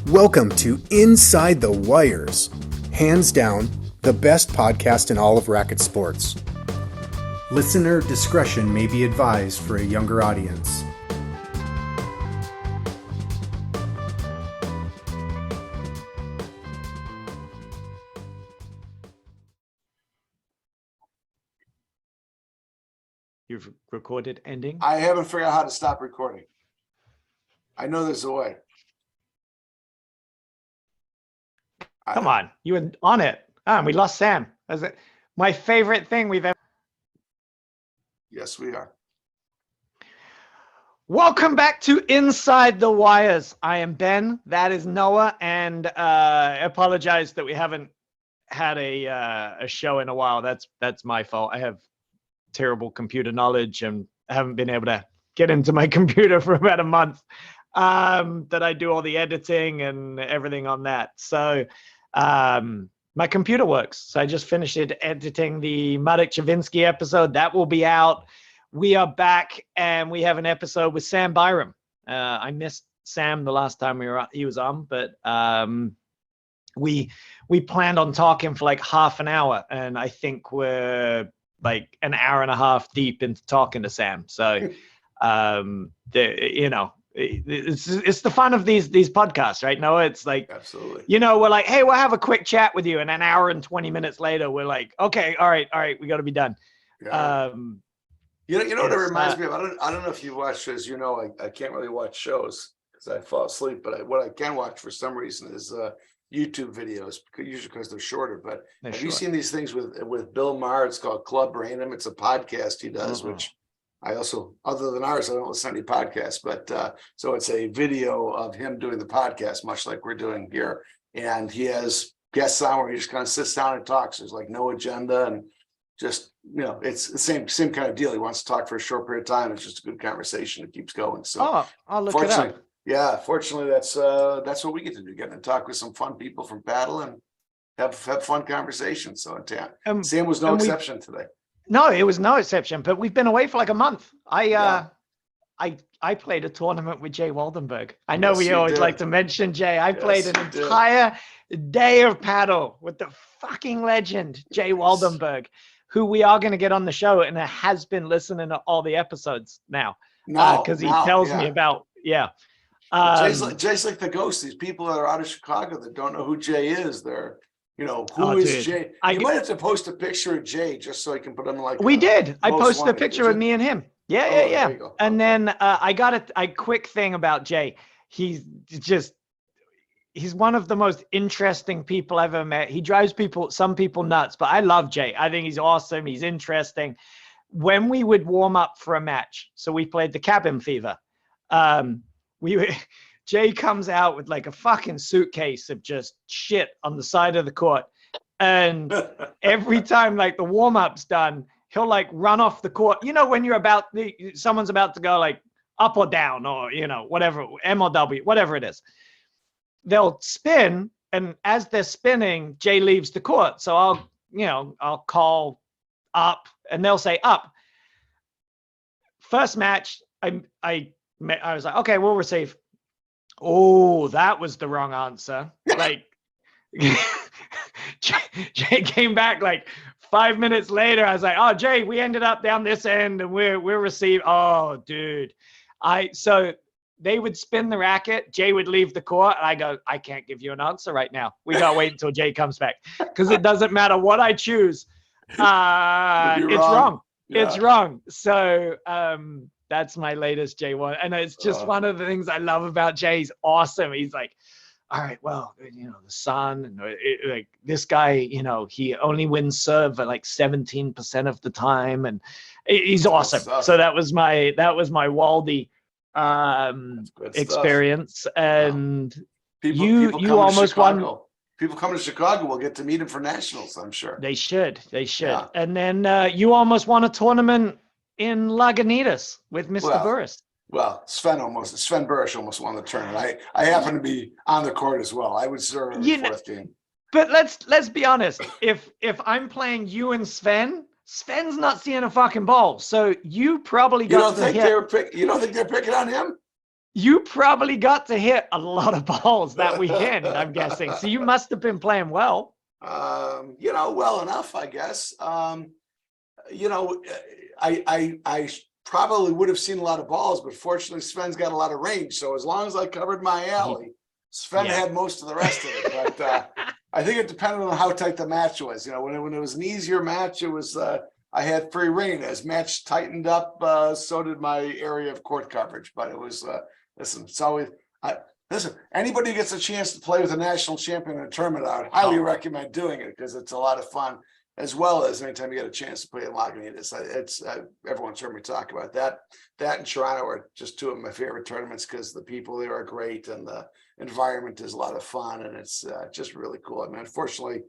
Welcome to Inside the Wires, hands down, the best podcast in all of racket sports. Listener discretion may be advised for a younger audience. You've recorded ending? I haven't figured out how to stop recording. I know there's a way. Come on, you were on it. Ah, we lost Sam. That's it. My favorite thing we've ever. Yes, we are. Welcome back to Inside the Wires. I am Ben. That is Noah, and I apologize that we haven't had a show in a while. That's my fault. I have terrible computer knowledge and I haven't been able to get into my computer for about a month. That I do all the editing and everything on that. So my computer works. So I just finished editing the Marek Chavinsky episode. That will be out. We are back and we have an episode with Sam Byram. I missed Sam the last time he was on, but we planned on talking for like half an hour, and I think we're like an hour and a half deep into talking to Sam. So it's the fun of these podcasts, right? No, it's like, absolutely. We're like, hey, we'll have a quick chat with you, and an hour and 20 minutes later, we're like, okay, all right, we got to be done. Yeah. You know what it reminds me of? I don't know if you watch, as you know, I can't really watch shows because I fall asleep. But what I can watch for some reason is YouTube videos, usually because they're shorter. But have you seen these things with Bill Maher? It's called Club Random. It's a podcast he does, which I also, other than ours, I don't listen to any podcasts, but so it's a video of him doing the podcast, much like we're doing here. And he has guests on where he just kind of sits down and talks. There's like no agenda, and just, it's the same kind of deal. He wants to talk for a short period of time. It's just a good conversation. It keeps going. So I'll look it up. Yeah, fortunately, that's what we get to do, get to talk with some fun people from paddle and have fun conversations. So Sam was no exception today. No, it was no exception, but we've been away for like a month. I played a tournament with Jay Waldenberg. I know we always like to mention Jay. I played an entire day of paddle with the fucking legend, Jay Waldenberg, who we are going to get on the show and has been listening to all the episodes now. Because he tells me about, Jay's like the ghost. These people that are out of Chicago that don't know who Jay is, they're, who is Jay? You might have to post a picture of Jay just so I can put him like. We did. I posted a picture of me and him. Yeah. And then I got a quick thing about Jay. He's one of the most interesting people I've ever met. He drives some people nuts, but I love Jay. I think he's awesome. He's interesting. When we would warm up for a match, so we played the Cabin Fever. Jay comes out with like a fucking suitcase of just shit on the side of the court. And every time like the warm up's done, he'll like run off the court. When someone's about to go like up or down or, whatever, M or W, whatever it is. They'll spin. And as they're spinning, Jay leaves the court. So I'll call up and they'll say up. First match, I was like, okay, we'll receive. Oh, that was the wrong answer. Like, Jay came back like 5 minutes later. I was like, oh, Jay, we ended up down this end and we're received. Oh, dude. So they would spin the racket. Jay would leave the court. And I go, I can't give you an answer right now. We got to wait until Jay comes back because it doesn't matter what I choose. It's wrong. Yeah. It's wrong. So, that's my latest Jay one. And it's just one of the things I love about Jay. He's awesome. He's like, all right, well, the sun, and like this guy, he only wins serve at like 17% of the time. And he's awesome. So that was my Waldy experience. And you almost won. People coming to Chicago will get to meet him for nationals, I'm sure. They should. Yeah. And then you almost won a tournament in Lagunitas with Mr. Burris. Well, Sven Burris almost won the tournament. I happen to be on the court as well. I would serve in the fourth game. But let's be honest. If I'm playing you and Sven's not seeing a fucking ball. So you probably got you don't think they're picking on him? You probably got to hit a lot of balls that weekend, I'm guessing. So you must have been playing well. Well enough, I guess. I probably would have seen a lot of balls, but fortunately Sven's got a lot of range. So as long as I covered my alley, Sven had most of the rest of it. But I think it depended on how tight the match was. When it was an easier match, it was I had free reign. As match tightened up, so did my area of court coverage. But it was listen, it's always listen, anybody who gets a chance to play with a national champion in a tournament, I would highly recommend doing it because it's a lot of fun, as well as anytime you get a chance to play in Lagunitas. It's everyone's heard me talk about that. That and Toronto are just two of my favorite tournaments because the people there are great and the environment is a lot of fun and it's just really cool. I mean, unfortunately,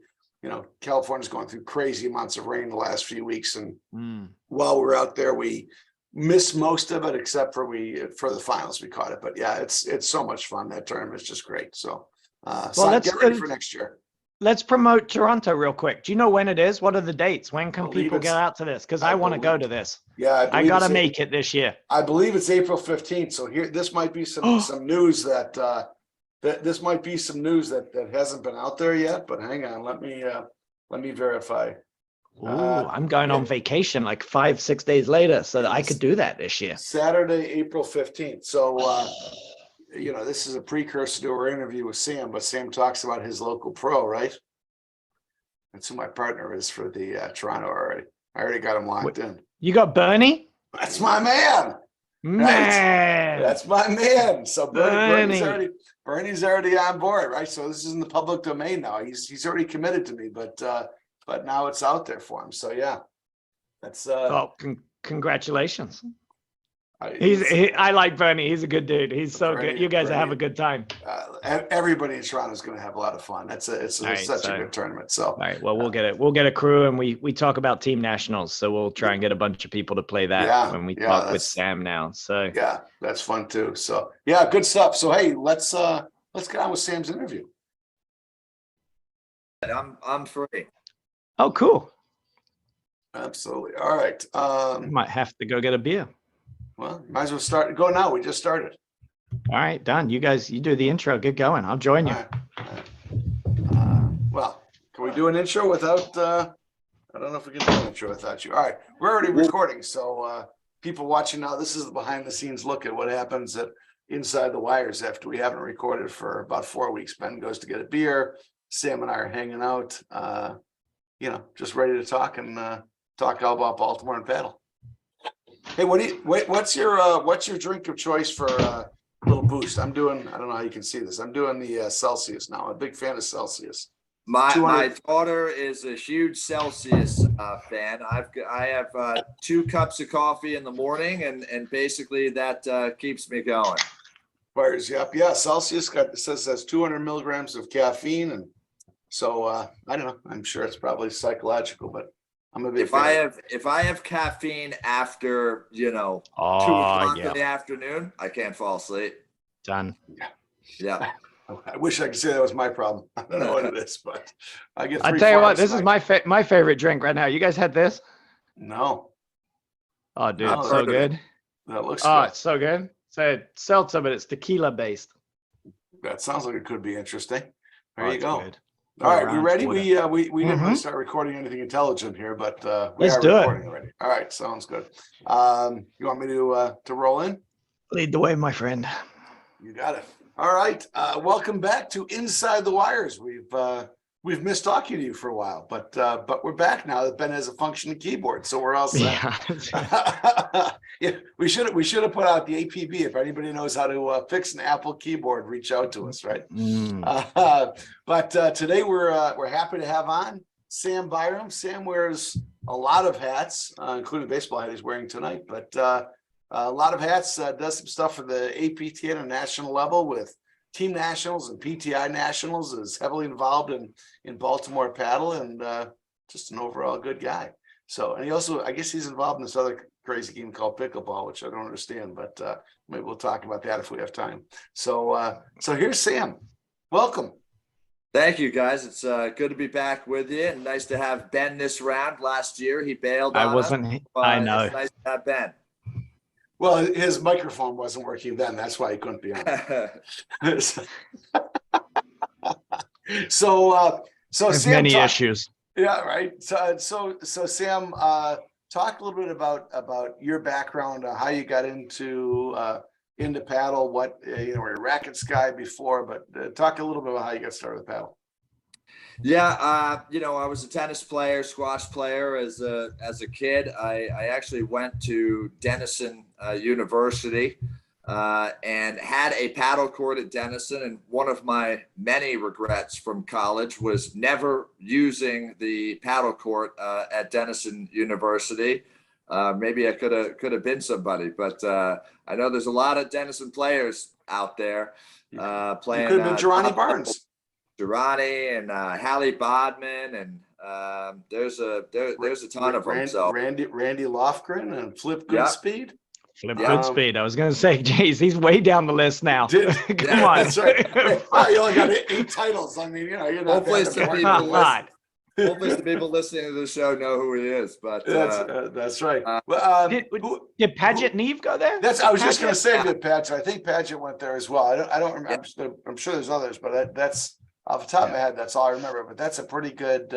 California's going through crazy amounts of rain the last few weeks, and while we're out there, we missed most of it except for the finals we caught it. But yeah, it's so much fun. That tournament's just great. So get ready for next year. Let's promote Toronto real quick. Do you know when it is? What are the dates? When can people get out to this? Because I want to go to this. Yeah, I gotta make it this year. I believe it's April 15th. So this might be some news that this might be some news that hasn't been out there yet. But hang on, let me verify. Ooh, I'm going on vacation like 5-6 days later, so that I could do that this year. Saturday, April 15th. So this is a precursor to our interview with Sam, but Sam talks about his local pro, right? That's who my partner is for the Toronto already. I already got him locked in. You got Bernie? That's my man. Man. That's my man. So Bernie's already on board, right? So this is in the public domain now. He's already committed to me, but now it's out there for him. So yeah, that's congratulations. I like Bernie. He's a good dude. He's so good. You guys have a good time. Everybody in Toronto is going to have a lot of fun. It's such a good tournament. So all right. Well, we'll get a crew, and we talk about team nationals. So we'll try and get a bunch of people to play that when we talk with Sam now. So yeah, that's fun too. So yeah, good stuff. So hey, let's get on with Sam's interview. I'm free. Oh, cool. Absolutely. All right. Might have to go get a beer. Well, might as well go now. We just started. All right, done. You guys, you do the intro. Get going. I'll join you. All right. Well, can we do an intro without? I don't know if we can do an intro without you. All right, we're already recording, so people watching now, this is the behind-the-scenes look at what happens at Inside the Wires after we haven't recorded for about 4 weeks. Ben goes to get a beer. Sam and I are hanging out. Just ready to talk and talk all about Baltimore and paddle. Hey, what's your drink of choice for a little boost? I don't know how you can see this. I'm doing the Celsius now. I'm a big fan of Celsius. My daughter is a huge Celsius fan. I have 2 cups of coffee in the morning, and basically that keeps me going. Fires you up. Yeah, Celsius says 200 milligrams of caffeine, and so I don't know. I'm sure it's probably psychological, but I'm a big fan. If I have caffeine after 2 o'clock in the afternoon, I can't fall asleep. Done. Yeah. I wish I could say that was my problem. I don't know what it is, but I get. I'll tell you what. This is my favorite drink right now. You guys had this? No. Oh, dude, it's so good. That looks. Good. It's so good. It's seltzer, but it's tequila based. That sounds like it could be interesting. There you go. Good. All right, we ready? We didn't really start recording anything intelligent here, but we Let's are do recording already. All right, sounds good. You want me to roll in? Lead the way, my friend. You got it. All right, welcome back to Inside the Wires. We've missed talking to you for a while, but we're back now that Ben has a functioning keyboard, so we're all set. Yeah, we should have put out the APB. If anybody knows how to fix an Apple keyboard, reach out to us, right? But today we're happy to have on Sam Byram. Sam wears a lot of hats, including the baseball hat he's wearing tonight, but a lot of hats. Does some stuff for the APT national level with Team Nationals and PTI Nationals. Is heavily involved in Baltimore Paddle, and just an overall good guy. So, and he also, I guess he's involved in this other crazy game called pickleball, which I don't understand, but maybe we'll talk about that if we have time. So here's Sam. Welcome. Thank you, guys. It's good to be back with you, and nice to have Ben this round. Last year he bailed on us. I know. It's nice to have Ben. Well, his microphone wasn't working then. That's why he couldn't be on. So There's Sam, many issues. yeah, right. So Sam, talk a little bit about your background, how you got into paddle. What you were a rackets guy before, but talk a little bit about how you got started with paddle. Yeah, I was a tennis player, squash player as a kid. I actually went to Denison University and had a paddle court at Denison. And one of my many regrets from college was never using the paddle court at Denison University. Maybe I could have been somebody, but I know there's a lot of Denison players out there playing. You could have been Girani Barnes. Girani and Hallie Bodman, and there's a ton of them. So Randy Lofgren and Flip Goodspeed. Flip Goodspeed. I was going to say, geez, he's way down the list now. Come on. That's right. You only got 8 titles. I mean, you're not hopefully the people listening to the show know who he is. But that's right. Did Paget Neve go there? I was just going to say that Paget. I think Paget went there as well. I don't remember. I'm sure there's others, but that's off the top of my head. That's all I remember. But that's a pretty good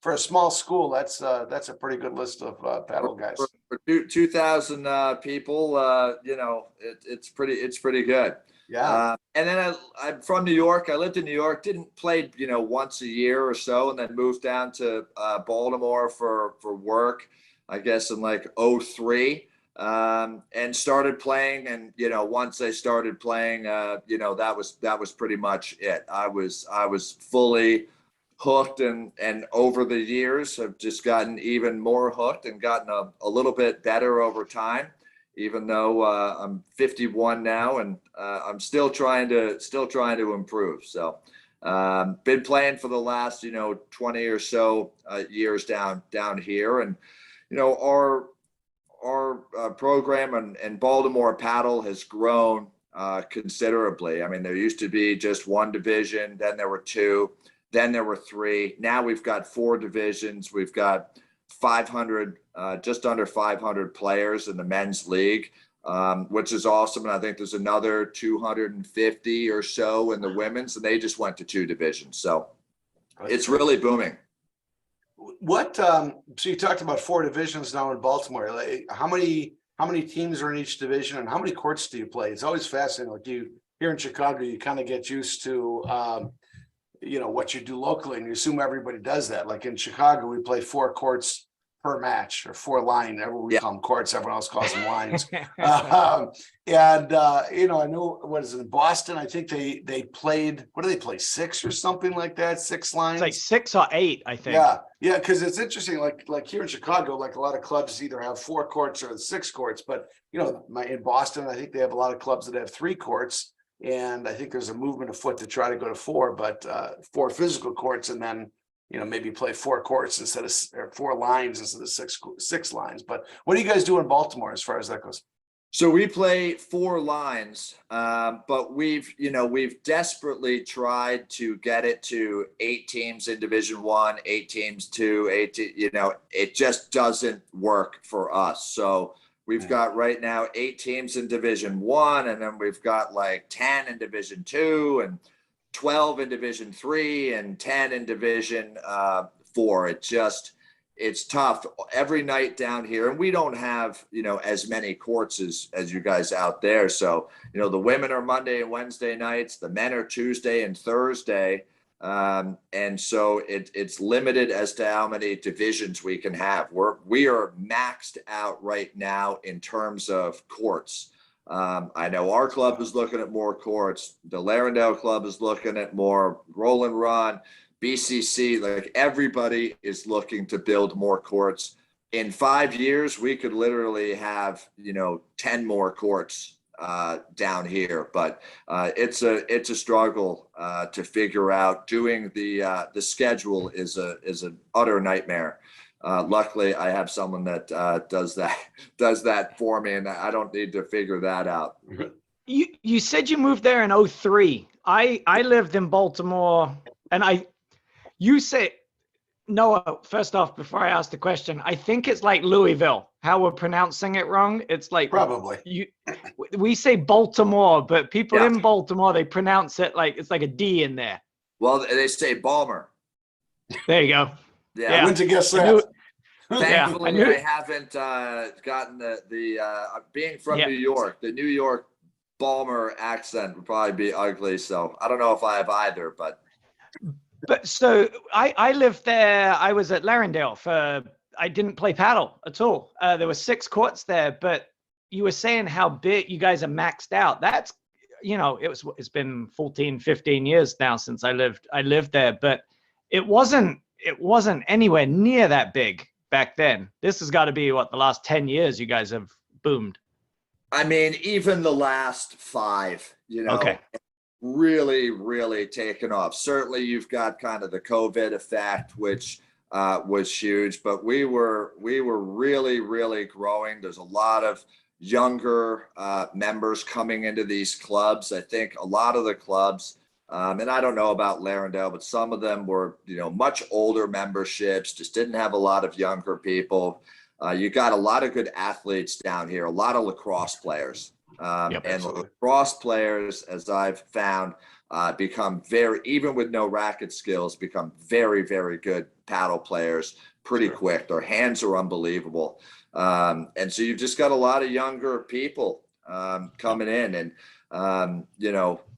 for a small school. That's a pretty good list of paddle guys. For 2,000 people, it's pretty good. Yeah. And then I'm from New York. I lived in New York. Didn't play, once a year or so, and then moved down to Baltimore for work. I guess in like 2003. And started playing, and once I started playing, that was pretty much it. I was fully hooked, and over the years have just gotten even more hooked and gotten a little bit better over time. Even though I'm 51 now, and I'm still trying to improve. So, been playing for the last 20 or so years down here, and our program and Baltimore Paddle has grown considerably. I mean, there used to be just one division, then there were 2, then there were 3. Now we've got 4 divisions. We've got 500, just under 500 players in the men's league, which is awesome. And I think there's another 250 or so in the women's, and they just went to 2 divisions. So it's really booming. What so you talked about 4 divisions now in Baltimore. Like, how many teams are in each division, and how many courts do you play? It's always fascinating. Like here in Chicago, you kind of get used to what you do locally, and you assume everybody does that. Like in Chicago, we play 4 courts per match, or 4 line. We call them courts. Everyone else calls them lines. I know, what is it, in Boston? I think they played, what do they play, 6 or something like that? 6 lines. It's like 6 or 8, I think. Yeah, because it's interesting. Like here in Chicago, like a lot of clubs either have 4 courts or 6 courts. But in Boston, I think they have a lot of clubs that have 3 courts, and I think there's a movement afoot to try to go to 4, but 4 physical courts, and then maybe play 4 courts instead of, or 4 lines instead of 6 lines. But what do you guys do in Baltimore as far as that goes? So we play 4 lines, but we've desperately tried to get it to 8 teams in Division 1, 8 teams 2, 8. It just doesn't work for us. So we've got right now 8 teams in Division 1, and then we've got like 10 in Division 2, and 12 in Division 3, and 10 in Division 4. It's tough every night down here, and we don't have as many courts as you guys out there. So the women are Monday and Wednesday nights, the men are Tuesday and Thursday, and so it's limited as to how many divisions we can have. We are maxed out right now in terms of courts. I know our club is looking at more courts. The Larendale Club is looking at more. Roll and Run, BCC, like everybody is looking to build more courts. In 5 years, we could literally have 10 more courts down here. But it's a struggle to figure out. Doing the schedule is an utter nightmare. Luckily, I have someone that does that for me, and I don't need to figure that out. You said you moved there in 2003. I lived in Baltimore, and you say Noah, first off, before I ask the question, I think it's like Louisville, how we're pronouncing it wrong. It's like Probably. we say Baltimore, but people Yeah. in Baltimore, they pronounce it like it's like a D in there. Well, they say Balmer. There you go. Yeah. I went to guess I knew- that. Thankfully, knew- I haven't gotten the being from Yeah. New York, the New York Balmer accent would probably be ugly. So I don't know if I have either, but so I lived there. I was at Larendale I didn't play paddle at all. There were 6 courts there, but you were saying how big you guys are maxed out. That's, it's been 14, 15 years now since I lived there, but it wasn't anywhere near that big back then. This has got to be the last 10 years you guys have boomed. I mean, even the last 5, Okay. really, really taken off. Certainly, you've got kind of the COVID effect, which was huge, but we were really, really growing. There's a lot of younger members coming into these clubs. I think a lot of the clubs, and I don't know about Larendale, but some of them were, much older memberships, just didn't have a lot of younger people. You got a lot of good athletes down here, a lot of lacrosse players. Yep, and absolutely. lacrosse players, as I've found, become even with no racket skills, become very, very good paddle players pretty quick. Their hands are unbelievable. And so you've just got a lot of younger people coming in, and,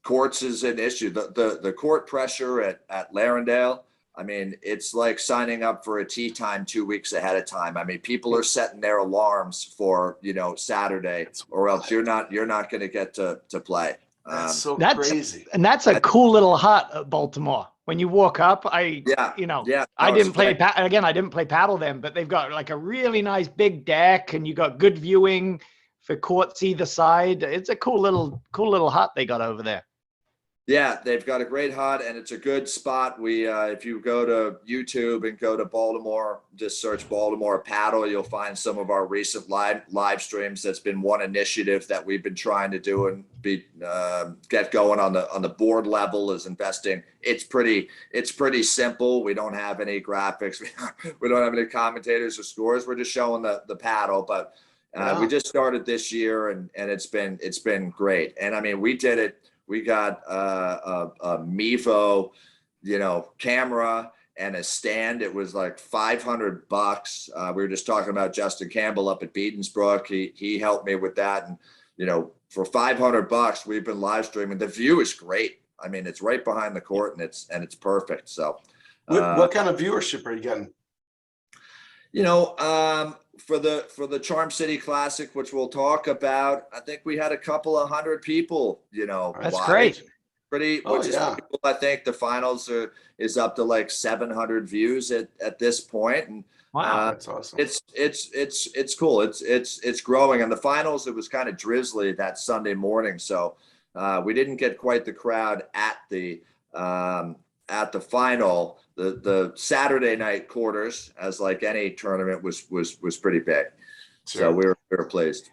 courts is an issue. The court pressure at Larendale, I mean, it's like signing up for a tee time 2 weeks ahead of time. I mean, people are setting their alarms for, Saturday, or else you're not going to get to play. That's so That's crazy. And that's a cool little hut at Baltimore. When you walk up, I didn't play I didn't play paddle then, but they've got like a really nice big deck, and you got good viewing for courts either side. It's a cool little hut they got over there. Yeah, they've got a great hut, and it's a good spot. We, if you go to YouTube and go to Baltimore, just search Baltimore Paddle, you'll find some of our recent live streams. That's been one initiative that we've been trying to do and get going on the board level, is investing. It's pretty simple. We don't have any graphics. We don't have any commentators or scores. We're just showing the paddle, but we just started this year, and it's been great. And I mean, we did it. We got a Mevo, camera and a stand. It was like $500. We were just talking about Justin Campbell up at Beedensbrook. He helped me with that, and for $500, we've been live streaming. The view is great. I mean, it's right behind the court, and it's perfect. So, What kind of viewership are you getting? For the Charm City Classic, which we'll talk about, I think we had a couple of hundred people, That's watch. great. Pretty, Oh, which is yeah. cool. I think the finals is up to like 700 views at this point. And Wow. That's awesome. it's cool. It's growing. And the finals, it was kind of drizzly that Sunday morning, so we didn't get quite the crowd at the final. The Saturday night quarters, as like any tournament, was pretty big. Sure. So we were pleased.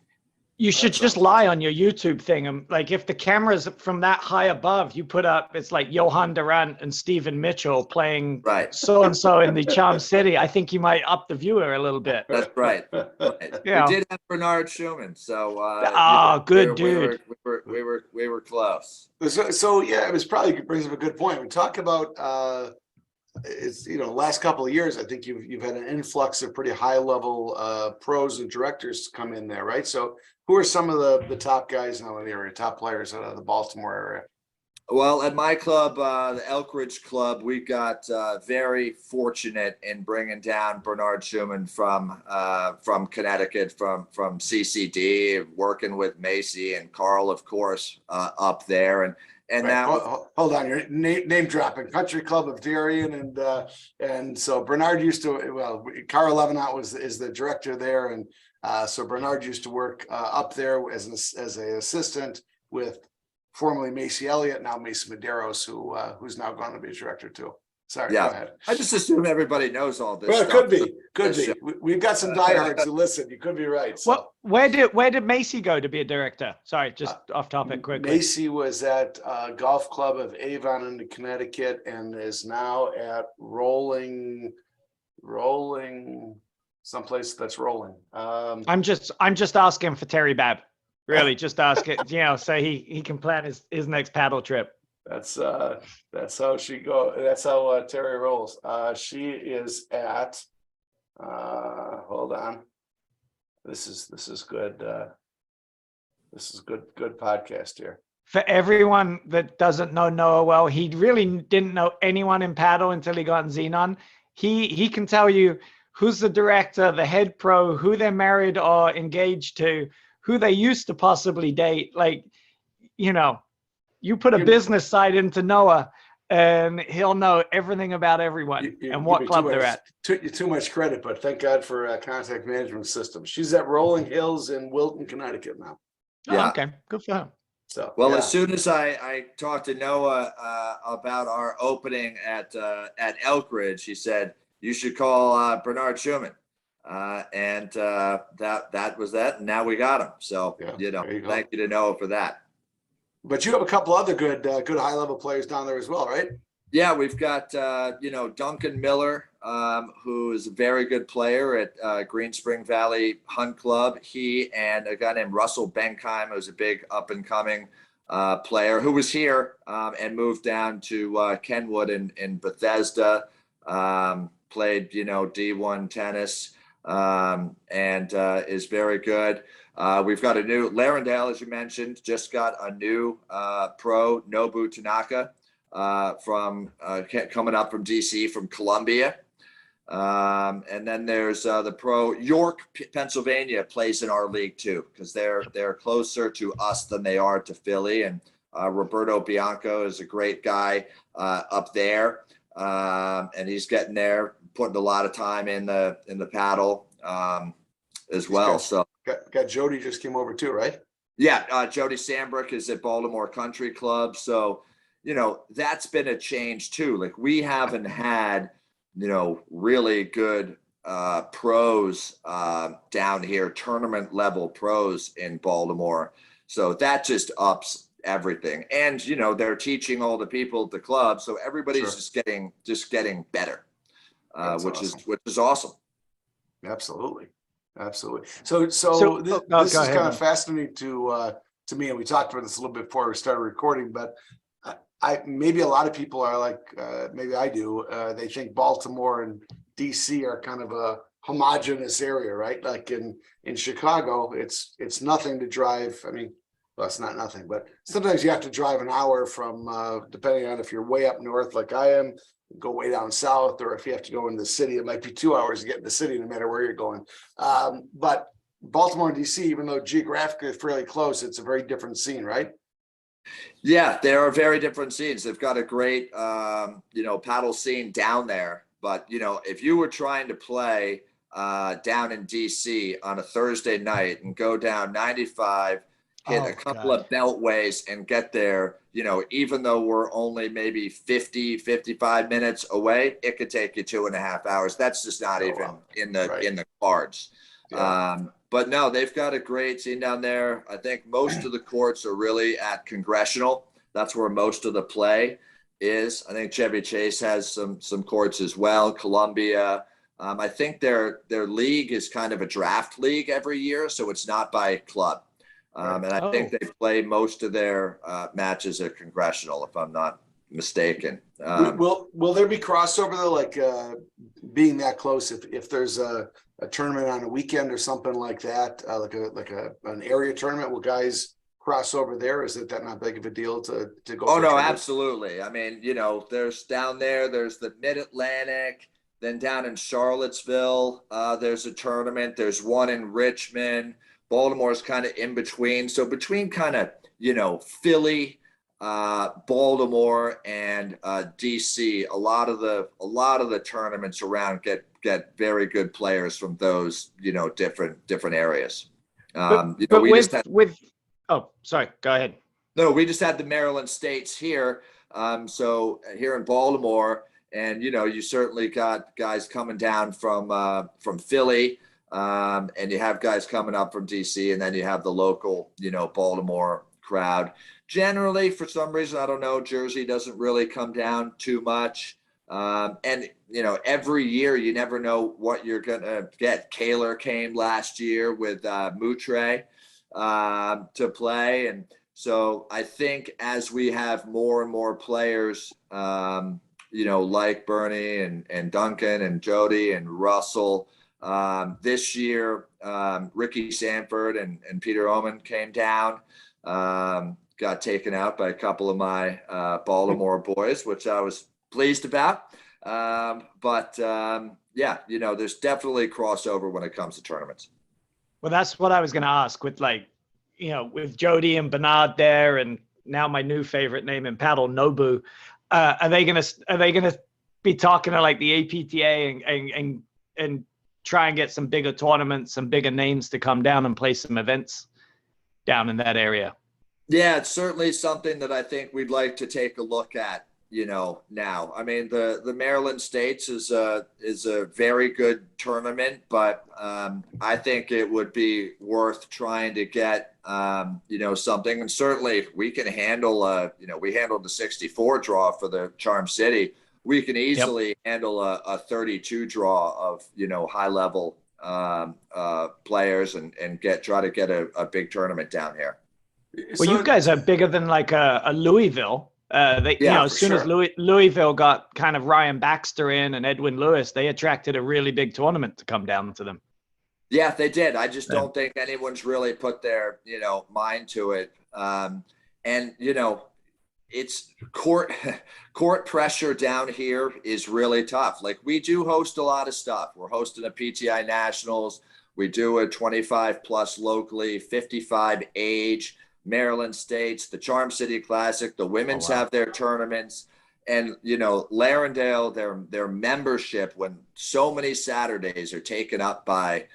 You should just lie on your YouTube thing. And like, if the camera's from that high above, you put up, it's like Johan Durant and Stephen Mitchell playing Right. so-and-so in the Charm City. I think you might up the viewer a little bit. That's right. Yeah. We did have Bernard Schumann, so good dude. We were close. So yeah, it was probably brings up a good point. We talk about it's last couple of years, I think you've had an influx of pretty high level pros and directors come in there, right? So who are some of the top guys now in the area, top players out of the Baltimore area? Well, at my club, the Elk Ridge Club, we got very fortunate in bringing down Bernard Schumann from Connecticut, from CCD, working with Macy and Carl, of course, up there, and Right. now Hold on, you're name dropping Country Club of Darien, and so Bernard used to. Carl Levenant is the director there, and so Bernard used to work up there as an assistant with formerly Macy Elliott, now Macy Medeiros, who's now going to be a director too. Sorry, Yeah. go ahead. I just assume everybody knows all this. Well, it stuff. could be. We've got some diehards who listen. You could be right. So. Well, where did Macy go to be a director? Sorry, just off topic quickly. Macy was at Golf Club of Avon in Connecticut, and is now at Rolling rolling, someplace that's rolling. I'm just asking for Terry Babb. Really, just ask it, so he can plan his next paddle trip. That's how she go. That's how Terry rolls. She is at. Hold on. This is good. This is good podcast here. For everyone that doesn't know Noah well, he really didn't know anyone in paddle until he got in Xenon. He can tell you who's the director, the head pro, who they're married or engaged to, who they used to possibly date. Like, you put a business side into Noah and he'll know everything about everyone and what club they're at. Took you too much credit, but thank God for contact management system. She's at Rolling Hills in Wilton, Connecticut now. Yeah. Oh, okay. Good for him. So, well, as soon as I talked to Noah about our opening at Elkridge, he said, you should call Bernard Schumann. And that was that. And now we got him. So, thank you to Noah for that. But you have a couple other good high level players down there as well, right? Yeah, we've got Duncan Miller, who is a very good player at Green Spring Valley Hunt Club. He and a guy named Russell Benkheim, who's a big up and coming player who was here and moved down to Kenwood in Bethesda. Played D1 tennis and is very good. We've got a new Larendale, as you mentioned, just got a new pro, Nobu Tanaka, from coming up from DC from Columbia. And then there's the pro York, Pennsylvania plays in our league too, because they're closer to us than they are to Philly. And Roberto Bianco is a great guy up there. And he's getting there, putting a lot of time in the paddle as well. So got Jody just came over too, right? Yeah, Jody Sambrook is at Baltimore Country Club. So, that's been a change too. Like we haven't had, really good pros down here, tournament level pros in Baltimore. So that just ups everything. And, they're teaching all the people at the club. So everybody's just getting better, which is awesome. Absolutely. So this is kind of fascinating to me, and we talked about this a little bit before we started recording, but maybe a lot of people are like, maybe I do, they think Baltimore and DC are kind of a homogenous area, right? Like in Chicago, it's nothing to drive. I mean, well, it's not nothing, but sometimes you have to drive an hour from, depending on if you're way up north like I am, go way down south, or if you have to go into the city, it might be 2 hours to get in the city no matter where you're going. But Baltimore and DC, even though geographically fairly close, it's a very different scene, right? Yeah, there are very different scenes. They've got a great, paddle scene down there. But, if you were trying to play down in DC on a Thursday night and go down 95, hit a couple of beltways and get there, even though we're only maybe 55 minutes away, it could take you 2.5 hours. That's just not in the cards. Yeah. But no, they've got a great scene down there. I think most of the courts are really at Congressional. That's where most of the play is. I think Chevy Chase has some courts as well. Columbia. I think their league is kind of a draft league every year, so it's not by club. And I think they play most of their matches at Congressional, if I'm not mistaken. Will there be crossover though, like being that close? If there's a tournament on a weekend or something like that, like an area tournament, will guys cross over there? Is that not big of a deal to go? Oh no, absolutely. I mean, there's down there's the Mid-Atlantic, then down in Charlottesville, there's a tournament. There's one in Richmond. Baltimore's kind of in between. So between kind of, Philly, Baltimore, and DC, a lot of the tournaments around get very good players from those, different areas. Sorry, go ahead. No, we just had the Maryland States here. So here in Baltimore, and you certainly got guys coming down from Philly. And you have guys coming up from DC, and then you have the local, Baltimore crowd. Generally, for some reason, I don't know, Jersey doesn't really come down too much. And, every year you never know what you're going to get. Kaler came last year with Moutre to play. And so I think as we have more and more players, like Bernie and Duncan and Jody and Russell, this year, Ricky Sanford and Peter Oman came down, got taken out by a couple of my Baltimore boys, which I was pleased about. There's definitely crossover when it comes to tournaments. Well, that's what I was going to ask with with Jody and Bernard there, and now my new favorite name in paddle, Nobu. Are they gonna be talking to like the APTA and try and get some bigger tournaments, some bigger names to come down and play some events down in that area? Yeah, it's certainly something that I think we'd like to take a look at. Now, I mean, the Maryland States is a very good tournament, but I think it would be worth trying to get, something. And certainly we can handle, we handled the 64 draw for the Charm City. We can easily handle a 32 draw of, high level players and try to get a big tournament down here. Well, you guys are bigger than like a Louisville. As soon as Louisville got kind of Ryan Baxter in and Edwin Lewis, they attracted a really big tournament to come down to them. Yeah, they did. I just don't think anyone's really put their, mind to it. It's court pressure down here is really tough. Like, we do host a lot of stuff. We're hosting a PTI Nationals. We do a 25 plus locally, 55 age. Maryland States, the Charm City Classic, the women's have their tournaments, and Larendale, their membership, when so many Saturdays are taken up by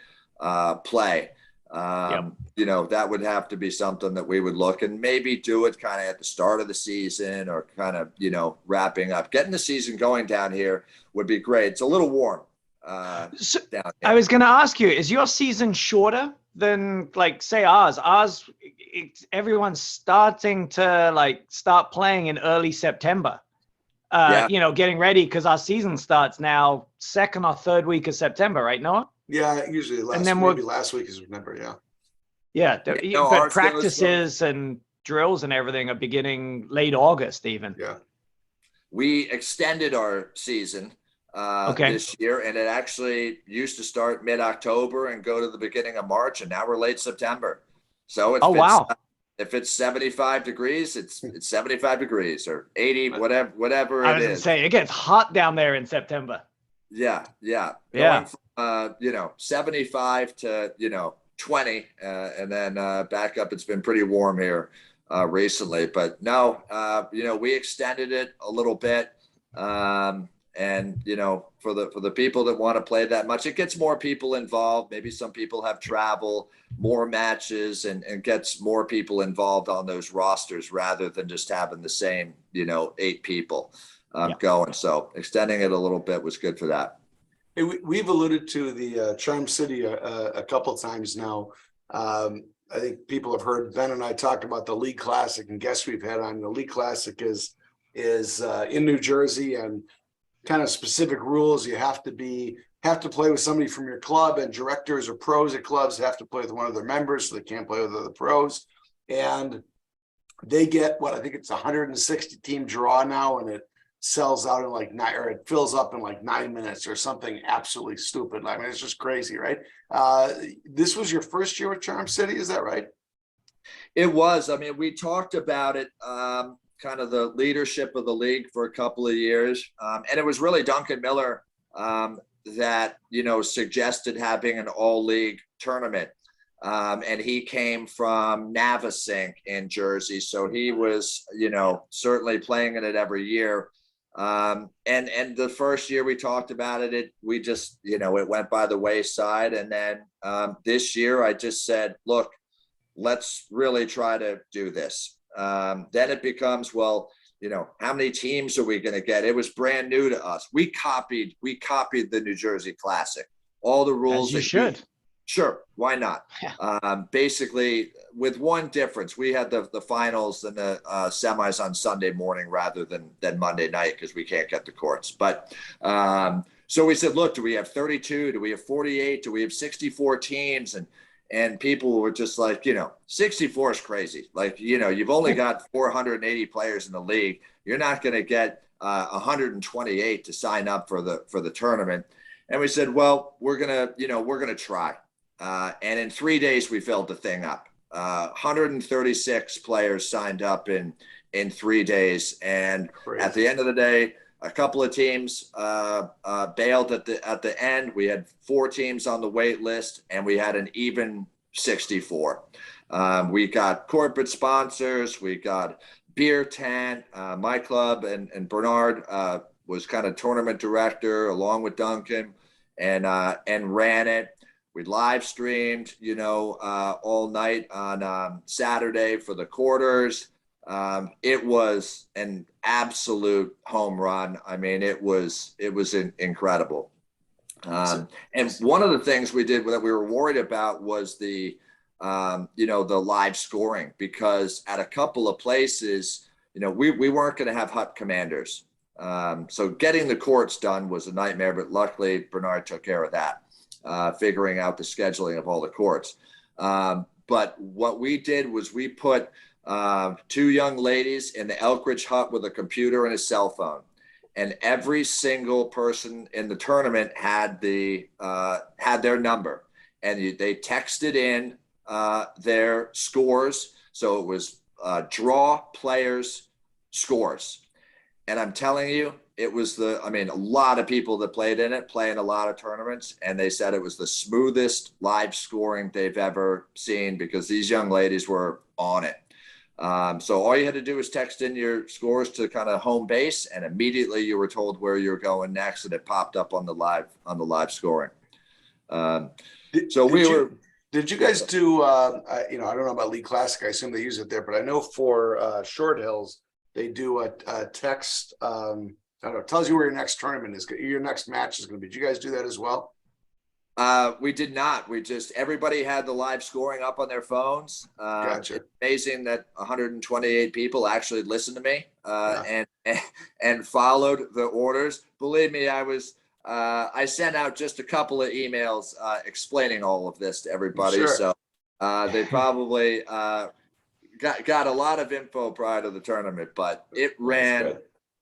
play, that would have to be something that we would look and maybe do it kind of at the start of the season or kind of wrapping up. Getting the season going down here would be great. It's a little warm down here. I was going to ask you, is your season shorter than say ours? Everyone's starting to start playing in early September, getting ready, because our season starts now second or third week of September, right, Noah? Yeah, usually last week is September. But practices and drills and everything are beginning late August even. We extended our season this year, and it actually used to start mid-October and go to the beginning of March, and now we're late September. So if it's 75 degrees, it's 75 degrees or 80, whatever it is. It gets hot down there in September. Yeah. Going from, 75 to 20, and then back up. It's been pretty warm here recently, but no, we extended it a little bit. And for the people that want to play that much, it gets more people involved. Maybe some people have travel, more matches, and gets more people involved on those rosters rather than just having the same 8 people going. So extending it a little bit was good for that. Hey, we've alluded to the Charm City a couple times now. I think people have heard Ben and I talk about the League Classic, and guests we've had on. The League Classic is in New Jersey, and kind of specific rules. You have to play with somebody from your club, and directors or pros at clubs have to play with one of their members, so they can't play with other pros. And they get I think it's 160 team draw now, and it sells out in it fills up in 9 minutes or something absolutely stupid. I mean, it's just crazy, right? This was your first year with Charm City, is that right? It was. I mean, we talked about it. Kind of the leadership of the league for a couple of years. And it was really Duncan Miller that, suggested having an all league tournament. And he came from Navasink in Jersey. So he was, certainly playing in it every year. And the first year we talked about it, we just, it went by the wayside. And then this year I just said, look, let's really try to do this. Then it becomes, how many teams are we going to get? It was brand new to us. We copied the New Jersey Classic. All the rules. As you should. Sure, why not? Yeah. Basically, with one difference, we had the finals and the semis on Sunday morning rather than Monday night because we can't get the courts. But so we said, look, do we have 32? Do we have 48? Do we have 64 teams? And people were just like, 64 is crazy. Like, you've only got 480 players in the league. You're not going to get 128 to sign up for the tournament. And we said, well, we're gonna try. And in 3 days, we filled the thing up. 136 players signed up in 3 days, and Crazy. at the end of the day, a couple of teams bailed at the end. We had 4 teams on the wait list, and we had an even 64. We got corporate sponsors. We got beer tent. My club and Bernard was kind of tournament director along with Duncan, and ran it. We live streamed, all night on Saturday for the quarters. It was an absolute home run. I mean, it was incredible. And one of the things we did that we were worried about was the live scoring, because at a couple of places, we weren't going to have hut commanders. So getting the courts done was a nightmare, but luckily Bernard took care of that. Figuring out the scheduling of all the courts. But what we did was we put 2 young ladies in the Elkridge hut with a computer and a cell phone. And every single person in the tournament had their number. And they texted in their scores. So it was draw, players, scores. And I'm telling you, it was a lot of people that played in it, play in a lot of tournaments, and they said it was the smoothest live scoring they've ever seen because these young ladies were on it. So all you had to do was text in your scores to kind of home base, and immediately you were told where you're going next, and it popped up on the live scoring. Did you guys do? I don't know about League Classic. I assume they use it there, but I know for Short Hills they do a text. I don't know, tells you where your next tournament is, your next match is going to be. Did you guys do that as well? We did not. Everybody had the live scoring up on their phones. Gotcha. It's amazing that 128 people actually listened to me and followed the orders. Believe me, I sent out just a couple of emails explaining all of this to everybody. Sure. So they probably got a lot of info prior to the tournament, but it ran.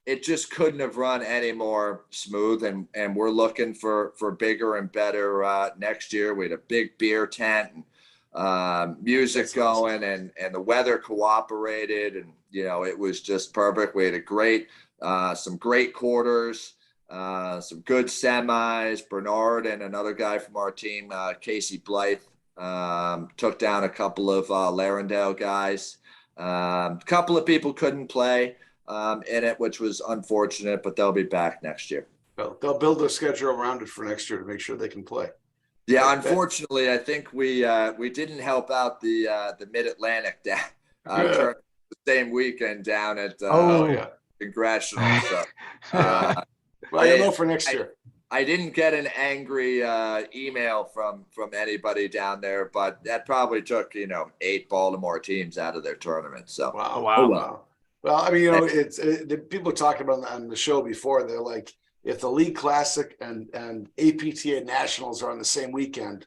It just couldn't have run any more smooth, and we're looking for bigger and better next year. We had a big beer tent and music going, and the weather cooperated, and it was just perfect. We had some great quarters, some good semis. Bernard and another guy from our team, Casey Blythe, took down a couple of Larendale guys. A couple of people couldn't play in it, which was unfortunate, but they'll be back next year. Well, they'll build their schedule around it for next year to make sure they can play. Yeah, unfortunately, I think we didn't help out the Mid-Atlantic tournament the same weekend down at Congressional. So, well, you'll know for next year. I didn't get an angry email from anybody down there, but that probably took 8 Baltimore teams out of their tournament. So wow. Well, I mean, it's people talking about on the show before. They're like, if the League Classic and APTA Nationals are on the same weekend,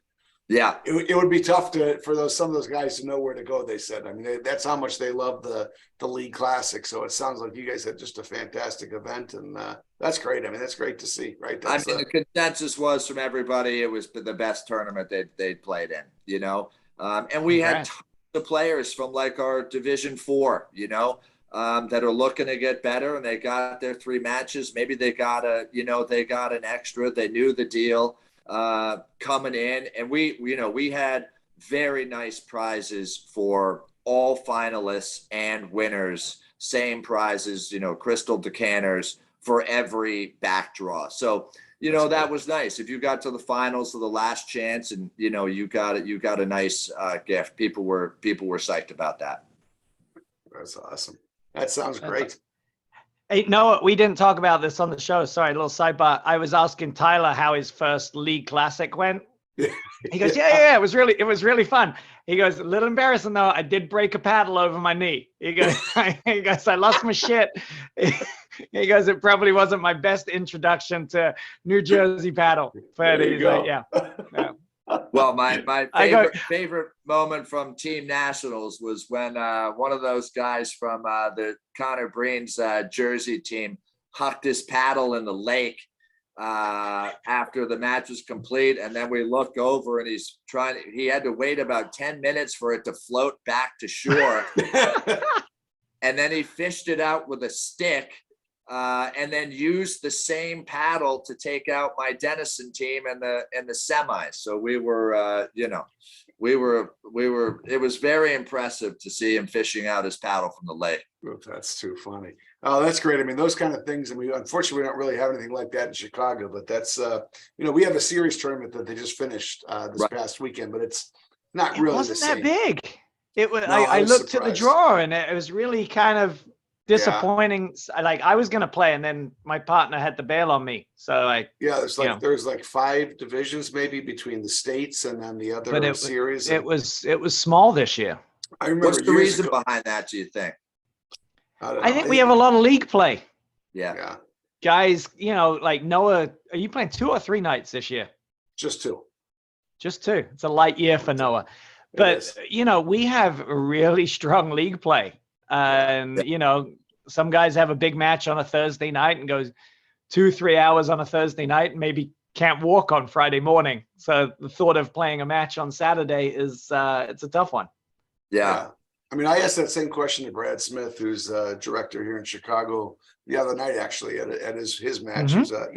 yeah, it would be tough for some of those guys to know where to go. They said, I mean, that's how much they love the League Classic. So it sounds like you guys had just a fantastic event, and that's great. I mean, that's great to see, right? The consensus was from everybody it was the best tournament they'd played in, and we had tons of players from like our Division 4, that are looking to get better, and they got their 3 matches. Maybe they got an extra. They knew the deal coming in, and we had very nice prizes for all finalists and winners. Same prizes, crystal decanters for every back draw. So that was nice. If you got to the finals of the last chance, and you got a nice gift. People were psyched about that. That's awesome. That sounds great. Hey, Noah, we didn't talk about this on the show. Sorry, a little sidebar. I was asking Tyler how his first League Classic went. He goes, yeah, it was really fun. He goes, a little embarrassing though. I did break a paddle over my knee. He goes, I lost my shit. He goes, it probably wasn't my best introduction to New Jersey paddle, but There you he's go. like, yeah. Well, my favorite moment from Team Nationals was when one of those guys from the Connor Breen's Jersey team hucked his paddle in the lake after the match was complete, and then we look over and he had to wait about 10 minutes for it to float back to shore. And then he fished it out with a stick, and then used the same paddle to take out my Denison team in the semis. So we were it was very impressive to see him fishing out his paddle from the lake. Oh, that's too funny. Oh, that's great. I mean, those kind of things. I mean, unfortunately, we don't really have anything like that in Chicago, but that's, we have a series tournament that they just finished this past weekend, but it's not really the same. It wasn't that big. It was, No, I looked surprised. at the draw and it was really kind of disappointing. Like I was going to play and then my partner had to bail on me. So there's like 5 divisions maybe between the states and then the other series. It was small this year. I remember. What's the reason behind that, do you think? I think we have a lot of league play. Yeah. Guys, like Noah, are you playing 2 or 3 nights this year? Just 2. Just 2. It's a light year for Noah. But, we have really strong league play. And, some guys have a big match on a Thursday night and goes 2-3 hours on a Thursday night and maybe can't walk on Friday morning. So the thought of playing a match on Saturday is it's a tough one. Yeah. I mean, I asked that same question to Brad Smith, who's director here in Chicago the other night, actually at his match. Mm-hmm. He's a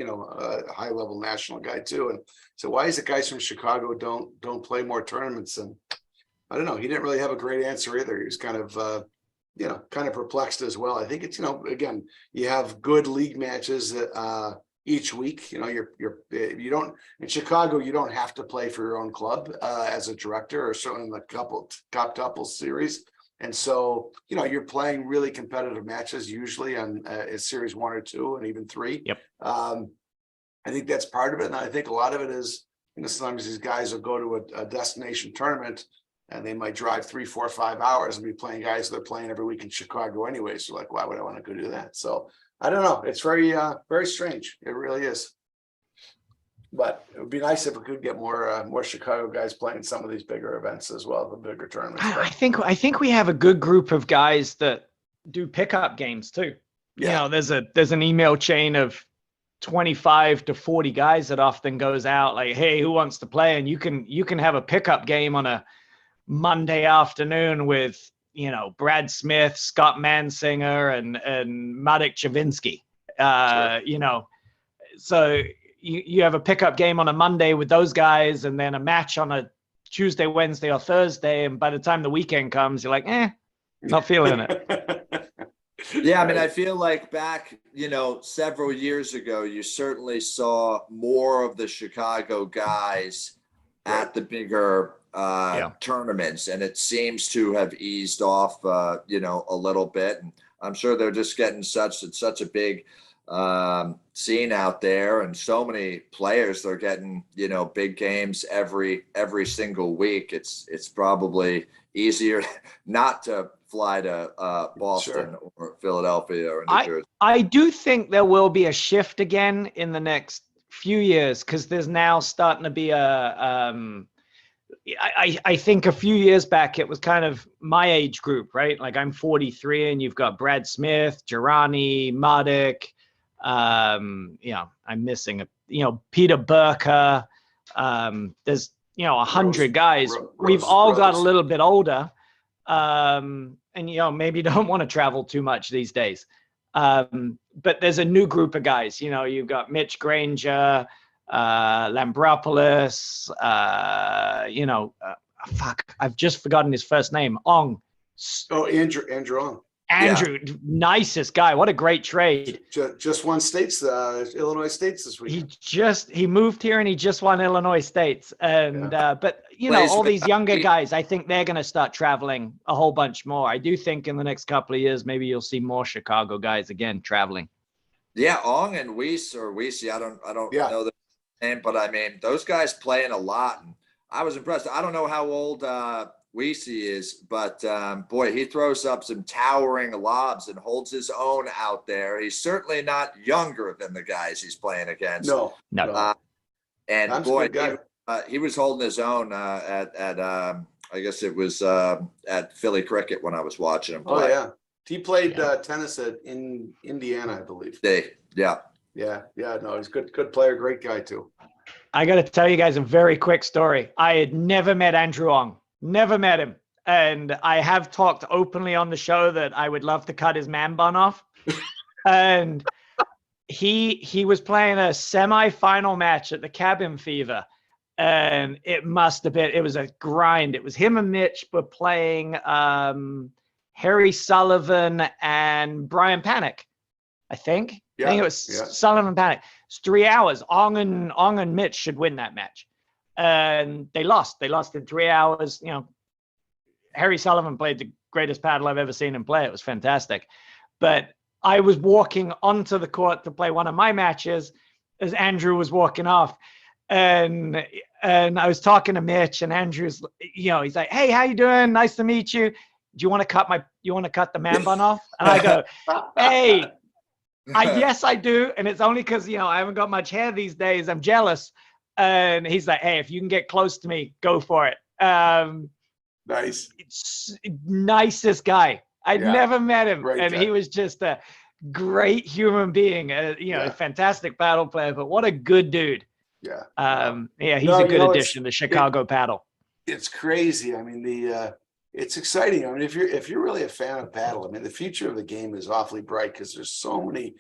high level national guy too. And so why is it guys from Chicago don't play more tournaments? And I don't know. He didn't really have a great answer either. He was kind of perplexed as well. I think it's, again, you have good league matches each week. You don't in Chicago, you don't have to play for your own club as a director, or certainly in the top couples series. And so, you're playing really competitive matches usually on series 1 or 2 and even 3. Yep. I think that's part of it. And I think a lot of it is, sometimes these guys will go to a destination tournament and they might drive 3, 4, 5 hours and be playing guys that are playing every week in Chicago anyway. So like, why would I want to go do that? So I don't know. It's very, very strange. It really is. But it would be nice if we could get more Chicago guys playing some of these bigger events as well, the bigger tournaments. I think we have a good group of guys that do pickup games too. Yeah. There's an email chain of 25 to 40 guys that often goes out like, hey, who wants to play? And you can have a pickup game on a Monday afternoon with Brad Smith, Scott Mansinger, and Marek Chavinsky. Sure. So you have a pickup game on a Monday with those guys, and then a match on a Tuesday, Wednesday, or Thursday. And by the time the weekend comes, you're like, not feeling it. Yeah, I mean, I feel like back, several years ago, you certainly saw more of the Chicago guys at the bigger tournaments, and it seems to have eased off, a little bit. And I'm sure they're just getting such a big scene out there, and so many players. They're getting big games every single week. It's probably easier not to fly to Boston or Philadelphia or New Jersey. I do think there will be a shift again in the next few years, because there's now starting to be I think a few years back it was kind of my age group, right? Like I'm 43 and you've got Brad Smith, Girani, Marek, I'm missing Peter Burka. There's 100 guys. We've all got a little bit older, and maybe don't want to travel too much these days. But there's a new group of guys. You've got Mitch Granger, Lambropoulos, I've just forgotten his first name. Ong. Oh, Andrew Ong. Andrew, nicest guy. What a great trade. Just won states, Illinois states this week. He moved here and he just won Illinois states. And, but all these younger guys, I think they're going to start traveling a whole bunch more. I do think in the next couple of years, maybe you'll see more Chicago guys again traveling. Yeah. Ong and Weiss, I don't know that. And but I mean, those guys playing a lot, and I was impressed. I don't know how old Weesey is, but boy, he throws up some towering lobs and holds his own out there. He's certainly not younger than the guys he's playing against. No. And Tom's a boy, good guy. he was holding his own at I guess it was at Philly Cricket when I was watching him play. Oh yeah, he played tennis in Indiana, I believe. Yeah. No, he's good player, great guy too. I got to tell you guys a very quick story. I had never met Andrew Ong, never met him. And I have talked openly on the show that I would love to cut his man bun off. And he was playing a semi-final match at the Cabin Fever. And it was a grind. It was him and Mitch were playing Harry Sullivan and Brian Panic, I think. I think it was Sullivan Panic. It's 3 hours. Ong and Mitch should win that match. And they lost. They lost in 3 hours. You know, Harry Sullivan played the greatest paddle I've ever seen him play. It was fantastic. But I was walking onto the court to play one of my matches as Andrew was walking off. And I was talking to Mitch, and Andrew's, you know, he's like, "Hey, how you doing? Nice to meet you. Do you want to cut the man bun off?" And I go, "Hey, yes, I do. And it's only because, you know, I haven't got much hair these days. I'm jealous." And he's like, "Hey, if you can get close to me, go for it." Nice. Nicest guy. I'd never met him. Great and guy. He was just a great human being, a fantastic paddle player, but what a good dude. He's a good addition to Chicago paddle. It's crazy. I mean, it's exciting. I mean, if you're really a fan of paddle, I mean, the future of the game is awfully bright because there's so many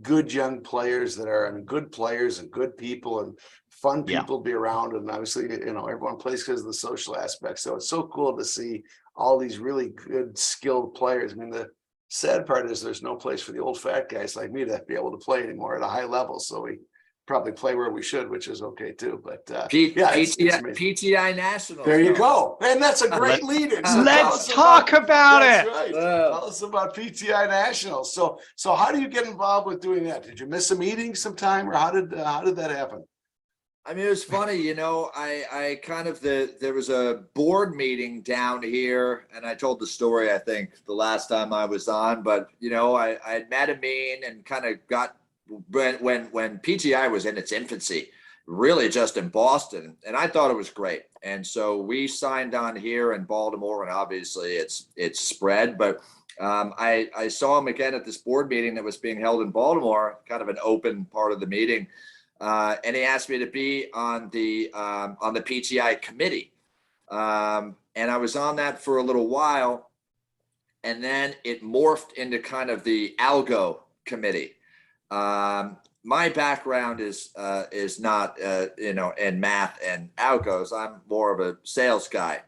good young players that are, and good players and good people and fun people to be around. And obviously, you know, everyone plays because of the social aspect. So it's so cool to see all these really good, skilled players. I mean, the sad part is there's no place for the old fat guys like me to be able to play anymore at a high level. So we probably play where we should, which is okay too. But PTI Nationals. There you go. And that's a great lead-in. So let's talk about it. Right. Tell us about PTI Nationals. So how do you get involved with doing that? Did you miss a meeting sometime, or how did that happen? I mean, it was funny, you know, I kind of, there was a board meeting down here, and I told the story, I think, the last time I was on, but, you know, I had met Amin and kind of got, when PTI was in its infancy, really just in Boston, and I thought it was great. And so we signed on here in Baltimore, and obviously it's spread, but I saw him again at this board meeting that was being held in Baltimore, kind of an open part of the meeting. And he asked me to be on the PTI committee. And I was on that for a little while, and then it morphed into kind of the algo committee. My background is not, in math and algos. I'm more of a sales guy.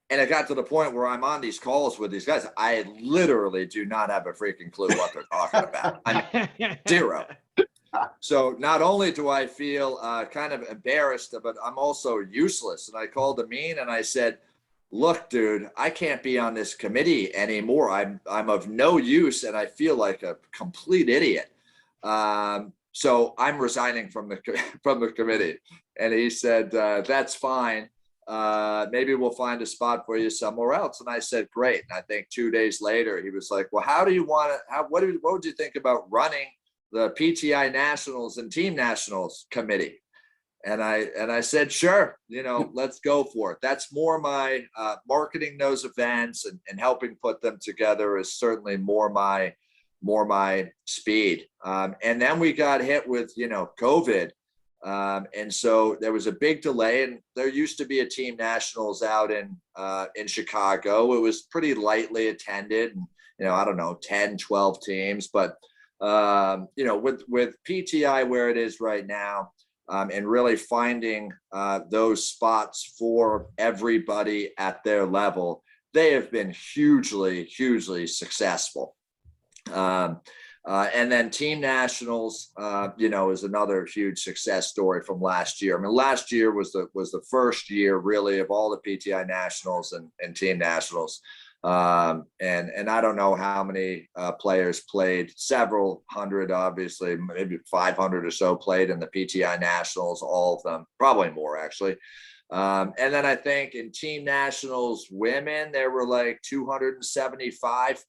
And it got to the point where I'm on these calls with these guys. I literally do not have a freaking clue what they're talking about. I mean, zero. So not only do I feel kind of embarrassed, but I'm also useless. And I called Amin and I said, "Look, dude, I can't be on this committee anymore. I'm of no use, and I feel like a complete idiot. So I'm resigning from the committee." And he said, "That's fine. Maybe we'll find a spot for you somewhere else." And I said, "Great." And I think 2 days later, he was like, "Well, how do you want to? What would you think about running the PTI Nationals and Team Nationals committee?" And I said, "Sure, you know, let's go for it." That's more my marketing those events and helping put them together is certainly more my speed. And then we got hit with, you know, COVID. And so there was a big delay, and there used to be a Team Nationals out in Chicago. It was pretty lightly attended, and, you know, I don't know, 10, 12 teams, but you know, with PTI where it is right now, and really finding those spots for everybody at their level, they have been hugely, hugely successful. And then Team Nationals, you know, is another huge success story from last year. I mean, last year was the first year really of all the PTI Nationals and Team Nationals And I don't know how many players played, several hundred, obviously, maybe 500 or so played in the PTI Nationals, all of them, probably more actually. And then I think in team nationals women, there were like 275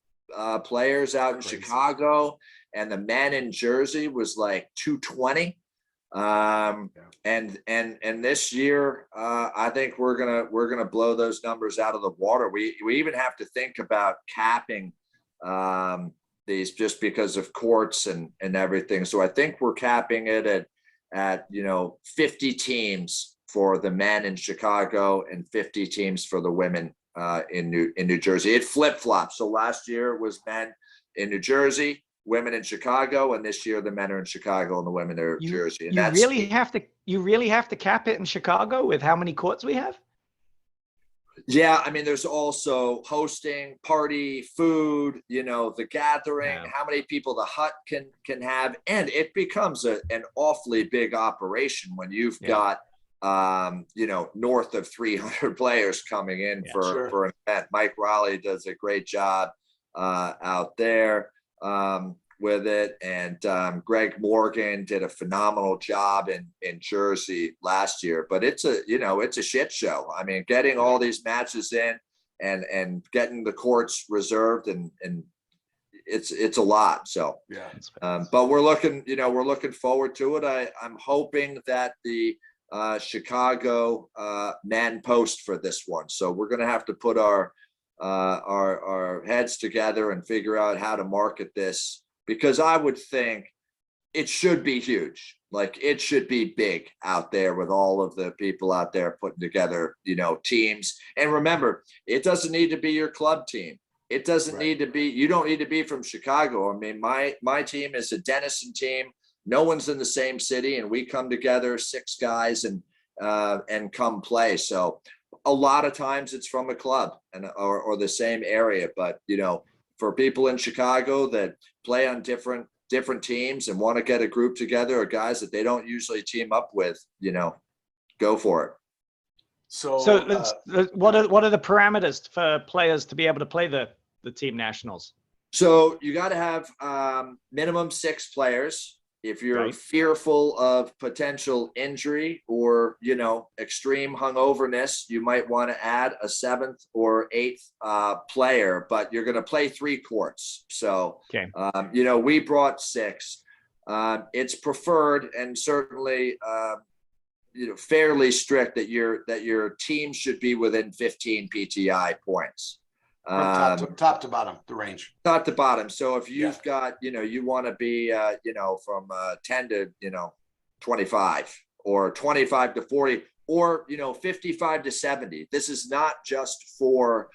players out in Chicago, and the men in Jersey was like 220. And this year, I think we're gonna blow those numbers out of the water. We even have to think about capping these just because of courts and everything. So I think we're capping it at 50 teams for the men in Chicago and 50 teams for the women in New Jersey. It flip-flops. So last year it was men in New Jersey, women in Chicago, and this year the men are in Chicago and the women are in Jersey. And you really have to cap it in Chicago with how many courts we have? Yeah, I mean, there's also hosting, party, food, the gathering, how many people the hut can have, and it becomes an awfully big operation when you've got north of 300 players coming in for an event. Mike Raleigh does a great job out there with it, and Greg Morgan did a phenomenal job in Jersey last year. But it's a shit show. I mean, getting all these matches in and getting the courts reserved and it's a lot. So but we're looking forward to it. I'm hoping that the Chicago men post for this one. So we're going to have to put our heads together and figure out how to market this, because I would think it should be huge. Like, it should be big out there with all of the people out there putting together, teams. And remember, it doesn't need to be your club team. It doesn't need to be, you don't need to be from Chicago. I mean, my team is a Denison team. No one's in the same city, and we come together, 6 guys, and come play. So a lot of times it's from a club or the same area. But for people in Chicago that play on different teams and want to get a group together of guys that they don't usually team up with, go for it. So what are the parameters for players to be able to play the team nationals? So you got to have minimum 6 players. If you're fearful of potential injury or, extreme hungoverness, you might want to add a 7th or 8th player, but you're going to play 3 courts. So, we brought 6. It's preferred and certainly, fairly strict that your team should be within 15 PTI points. Top to bottom, the range. Top to bottom. So if you've got, you want to be, from 10 to, 25 or 25 to 40 or, 55 to 70. This is not just for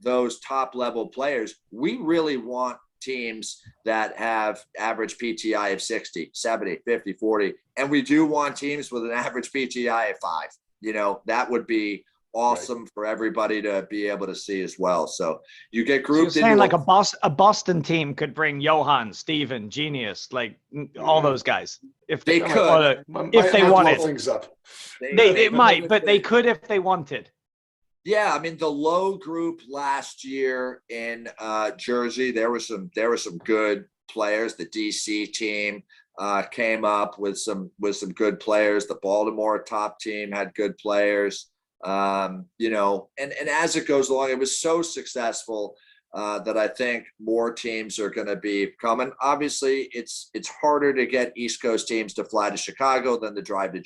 those top level players. We really want teams that have average PTI of 60, 70, 50, 40. And we do want teams with an average PTI of 5. That would be awesome for everybody to be able to see as well. So you get grouped into like a Boston team could bring Johan, Steven, Genius, like all those guys. If they could, if they wanted. Things up. They might, but they could if they wanted. Yeah, I mean, the low group last year in Jersey, there were some good players. The DC team came up with some good players. The Baltimore top team had good players. And as it goes along, it was so successful that I think more teams are going to be coming. Obviously, it's harder to get East Coast teams to fly to Chicago than to drive to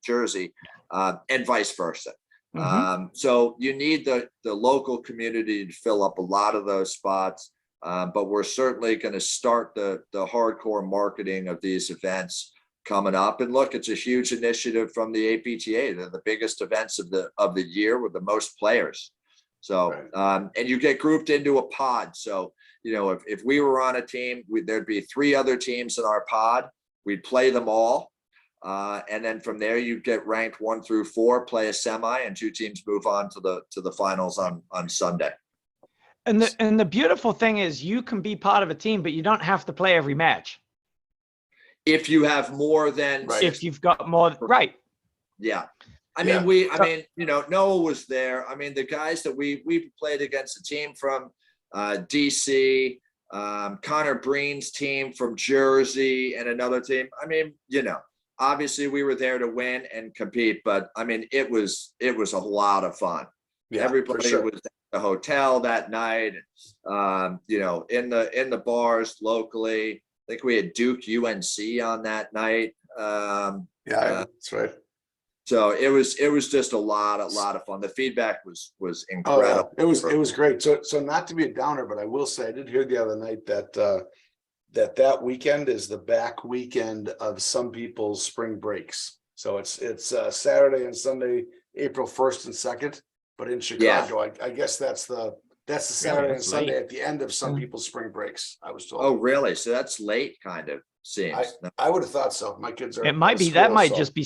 Jersey, and vice versa. So you need the local community to fill up a lot of those spots. But we're certainly going to start the hardcore marketing of these events coming up. And look, it's a huge initiative from the APTA. They're the biggest events of the year with the most players. So, and you get grouped into a pod. So, if we were on a team, there'd be 3 other teams in our pod. We'd play them all. And then from there, you get ranked 1 through 4, play a semi, and 2 teams move on to the finals on Sunday. And the beautiful thing is you can be part of a team, but you don't have to play every match. If you have more than if you've got more, right. Yeah. I Yeah. mean, Noah was there. I mean, the guys that we played against, a team from DC, Connor Breen's team from Jersey, and another team. I mean, obviously we were there to win and compete, but I mean, it was a lot of fun. Yeah, Everybody for sure. was at the hotel that night, in the bars locally. I think we had Duke UNC on that night. That's right. So it was just a lot of fun. The feedback was Oh, incredible. yeah. It was great. So not to be a downer, but I will say I did hear the other night that that weekend is the back weekend of some people's spring breaks. So it's Saturday and Sunday, April 1st and 2nd. But in Chicago, I guess that's the Saturday and Sunday at the end of some people's spring breaks, I was told. Oh, really? So that's late, kind of seems. I would have thought so. My kids are. It might be. That might just be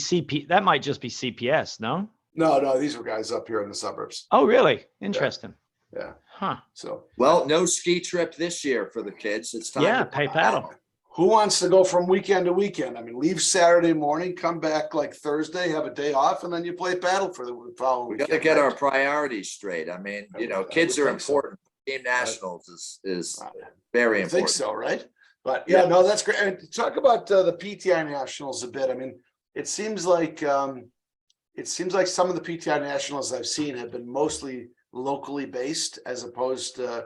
That might just be CPS. No. No, these were guys up here in the suburbs. Oh, really? Interesting. Yeah. Huh. So. Well, no ski trip this year for the kids. It's time. Yeah, pay paddle. Who wants to go from weekend to weekend? I mean, leave Saturday morning, come back like Thursday, have a day off, and then you play paddle for the following We weekend. got to get our priorities straight. I mean, kids are important. Team Nationals is very important. I think so, right? But yeah, no, that's great. And talk about the PTI Nationals a bit. I mean, it seems like some of the PTI Nationals I've seen have been mostly locally based, as opposed to,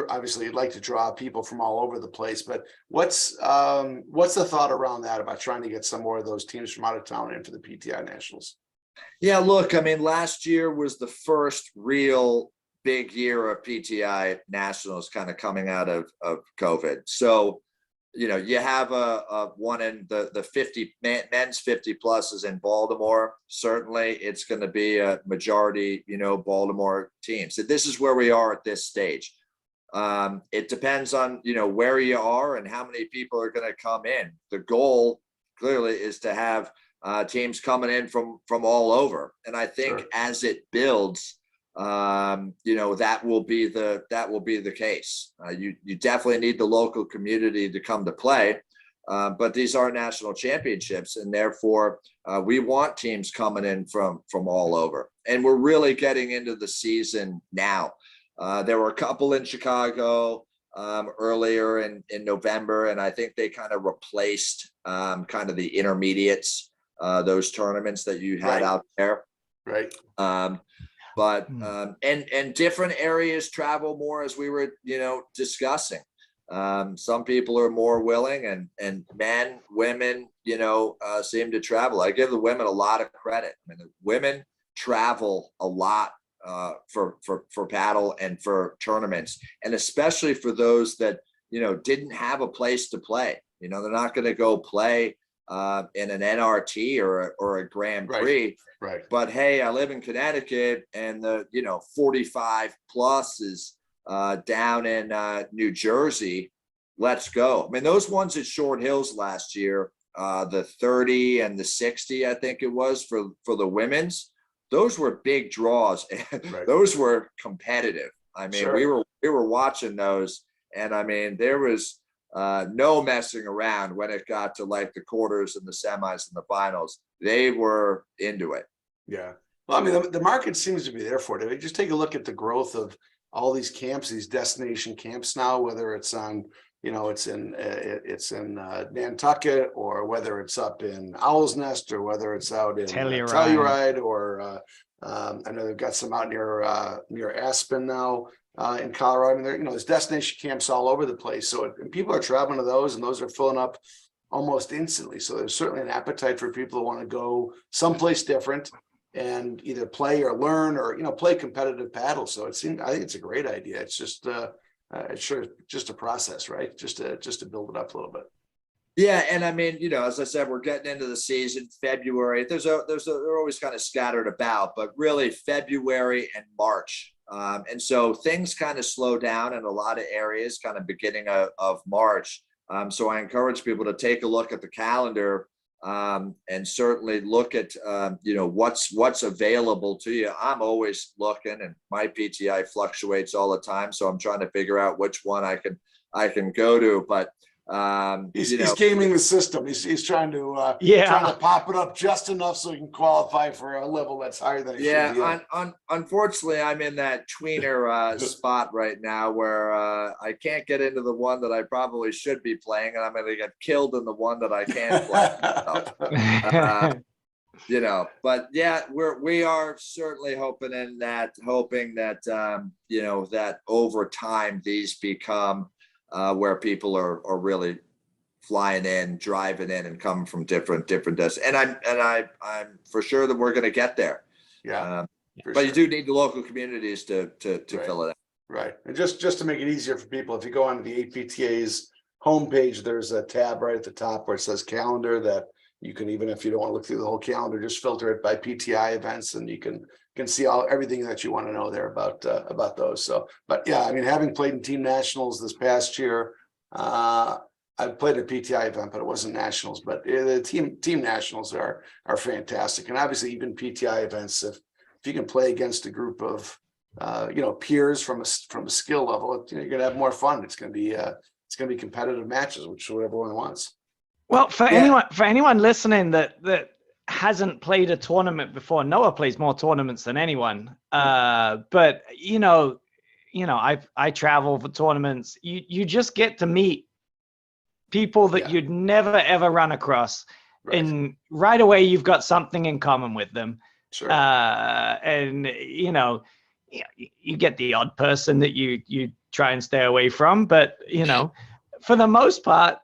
obviously you'd like to draw people from all over the place. But what's the thought around that, about trying to get some more of those teams from out of town into the PTI Nationals? Yeah, look, I mean, last year was the first real big year of PTI Nationals kind of coming out of COVID. So, you have a one in the 50 men's 50 plus is in Baltimore. Certainly it's going to be a majority, Baltimore team. So this is where we are at this stage. It depends on, where you are and how many people are going to come in. The goal clearly is to have teams coming in from all over. And I think as it builds, that will be the case. You definitely need the local community to come to play, but these are national championships, and therefore we want teams coming in from all over. And we're really getting into the season now. There were a couple in Chicago earlier in November, and I think they kind of replaced kind of the intermediates, those tournaments that you had out there. Right. But and different areas travel more, as we were discussing. Some people are more willing, and men, women seem to travel. I give the women a lot of credit. I mean, the women travel a lot for paddle and for tournaments, and especially for those that didn't have a place to play. They're not going to go play in an NRT or a Grand Prix. Right. But hey, I live in Connecticut, and the 45 plus is down in New Jersey. Let's go. I mean, those ones at Short Hills last year, the 30 and the 60, I think it was for the women's. Those were big draws. Right. Those were competitive. I mean, Sure. we were watching those, and I mean, there was no messing around when it got to like the quarters and the semis and the finals. They were into it. Yeah. Well, I mean, the market seems to be there for it. I mean, just take a look at the growth of all these camps, these destination camps now, whether it's on, it's in Nantucket, or whether it's up in Owl's Nest, or whether it's out in Telluride, or I know they've got some out near Aspen now in Colorado. I mean, there's destination camps all over the place. So and people are traveling to those, and those are filling up almost instantly. So there's certainly an appetite for people who want to go someplace different and either play or learn, or play competitive paddle. So I think it's a great idea. It's just it's sure just a process, right? Just to build it up a little bit. Yeah, and I mean, as I said, we're getting into the season. February, they're always kind of scattered about, but really February and March, and so things kind of slow down in a lot of areas, kind of beginning of March. So I encourage people to take a look at the calendar. And certainly look at what's available to you. I'm always looking, and my PTI fluctuates all the time, so I'm trying to figure out which one I can go to. But He's gaming the system. He's trying to pop it up just enough so he can qualify for a level that's higher than he should be. Unfortunately, I'm in that tweener spot right now where I can't get into the one that I probably should be playing, and I'm going to get killed in the one that I can't play. But yeah, we are certainly hoping that that over time these become where people are really flying in, driving in, and coming from different destinations. And I'm for sure that we're going to get there. Yeah. But you do need the local communities to fill it out. Right. And just to make it easier for people, if you go onto the APTA's homepage, there's a tab right at the top where it says calendar that you can, even if you don't want to look through the whole calendar, just filter it by PTI events, and you can see everything that you want to know there about those. So, but yeah, I mean, having played in team nationals this past year, I played a PTI event, but it wasn't nationals. But the team nationals are fantastic, and obviously even PTI events, if you can play against a group of peers from a skill level, you're gonna have more fun. It's gonna be competitive matches, which is what everyone wants. Well, for anyone listening that hasn't played a tournament before, Noah plays more tournaments than anyone. But I travel for tournaments. You just get to meet people that you'd never ever run across, and right away you've got something in common with them. Sure. And you get the odd person that you try and stay away from, but for the most part,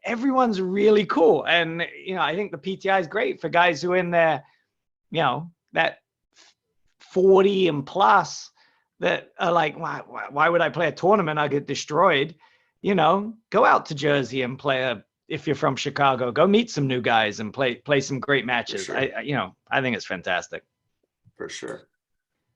everyone's really cool. And I think the PTI is great for guys who are in there, that 40 and plus, that are like, why would I play a tournament? I get destroyed. Go out to Jersey and play if you're from Chicago, go meet some new guys and play some great matches. Sure. I think it's fantastic. For sure.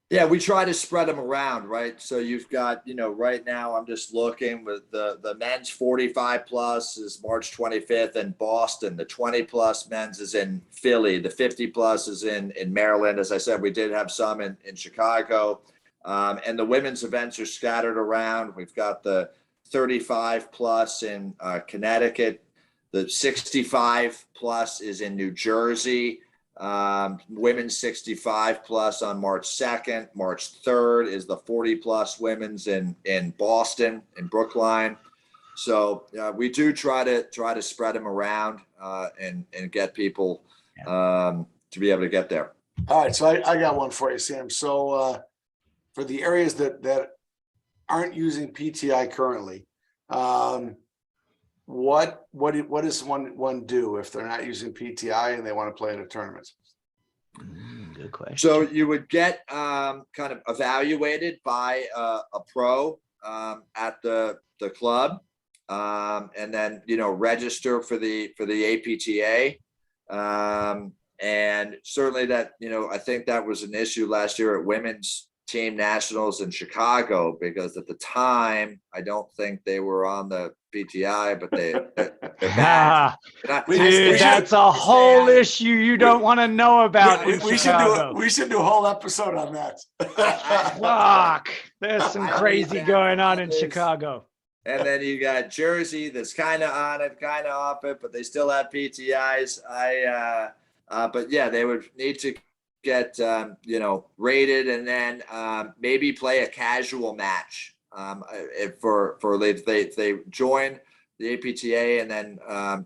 Yeah, we try to spread them around, right? So you've got, right now I'm just looking with the men's 45 plus is March 25th in Boston. The 20 plus men's is in Philly. The 50 plus is in Maryland. As I said, we did have some in Chicago. And the women's events are scattered around. We've got the 35 plus in Connecticut. The 65 plus is in New Jersey. Women's 65 plus on March 2nd. March 3rd is the 40 plus women's in Boston, in Brookline. So we do try to spread them around and get people to be able to get there. All right, so I got one for you, Sam. So for the areas that aren't using PTI currently, what does one do if they're not using PTI and they want to play in a tournament? Good question. So you would get kind of evaluated by a pro at the club, and then register for the APTA, and certainly that I think that was an issue last year at women's team nationals in Chicago, because at the time I don't think they were on the PTI, but they're back. Dude, that's a whole issue you don't want to know about. We should do a whole episode on that. Fuck, there's some crazy going on in Chicago. And then you got Jersey that's kind of on it, kind of off it, but they still have PTIs. But yeah, they would need to get rated, and then maybe play a casual match if they join the APTA, and then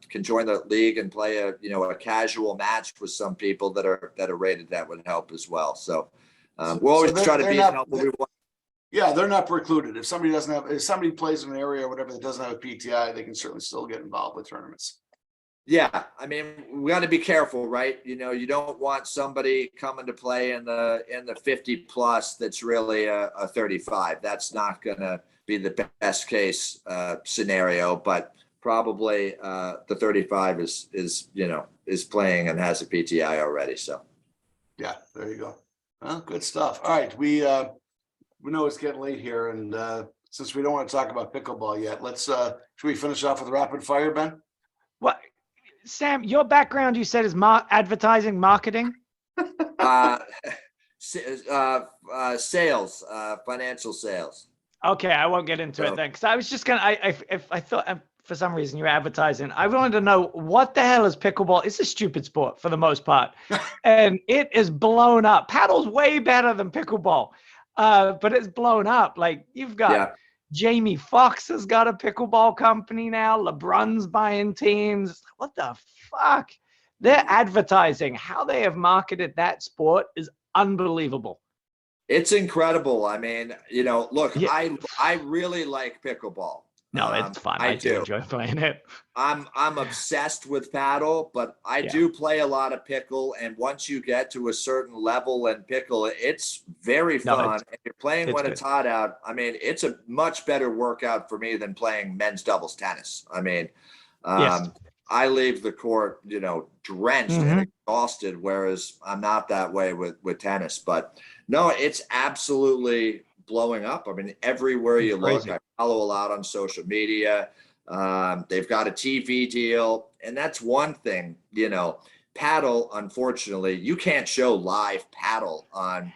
can join the league and play a casual match with some people that are rated. That would help as well. So we'll always try to be helpful. Yeah, they're not precluded. If somebody plays in an area or whatever that doesn't have a PTI, they can certainly still get involved with tournaments. Yeah, I mean, we got to be careful, right? You don't want somebody coming to play in the 50 plus that's really a 35. That's not going to be the best case scenario, but probably the 35 is playing and has a PTI already. So yeah, there you go. Well, good stuff. All right, we know it's getting late here, and since we don't want to talk about pickleball yet, should we finish off with rapid fire, Ben? What? Sam, your background, you said, is advertising, marketing? Sales, financial sales. Okay, I won't get into it then, because I was just gonna. I thought for some reason you're advertising. I wanted to know what the hell is pickleball? It's a stupid sport for the most part, and it is blown up. Paddle's way better than pickleball, but it's blown up. Like you've got Jamie Foxx has got a pickleball company now. LeBron's buying teams. What the fuck? Their advertising, how they have marketed that sport is unbelievable. It's incredible. I mean, look, Yeah. I really like pickleball. No, it's fun. I do enjoy playing it. I'm obsessed with paddle, but I do play a lot of pickle. And once you get to a certain level in pickle, it's very fun. And you're playing when it's hot out. I mean, it's a much better workout for me than playing men's doubles tennis. I mean, I leave the court, drenched and exhausted, whereas I'm not that way with tennis. But no, it's absolutely blowing up. I mean, everywhere you look, I follow a lot on social media. They've got a TV deal, and that's one thing. Paddle, unfortunately, you can't show live paddle on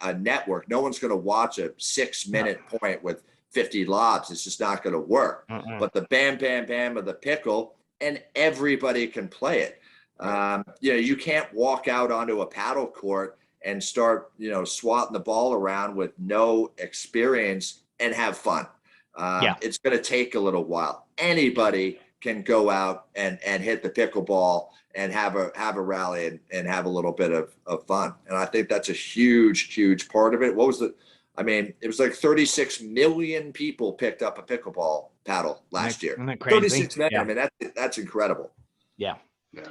a network. No one's going to watch a 6-minute point with 50 lobs. It's just not going to work. But the bam, bam, bam of the pickle, and everybody can play it. You can't walk out onto a paddle court and start, swatting the ball around with no experience and have fun. It's going to take a little while. Anybody can go out and hit the pickleball and have a rally and have a little bit of fun. And I think that's a huge, huge part of it. It was like 36 million people picked up a pickleball paddle last year. Isn't that crazy? 36 million. I mean, that's incredible. Yeah.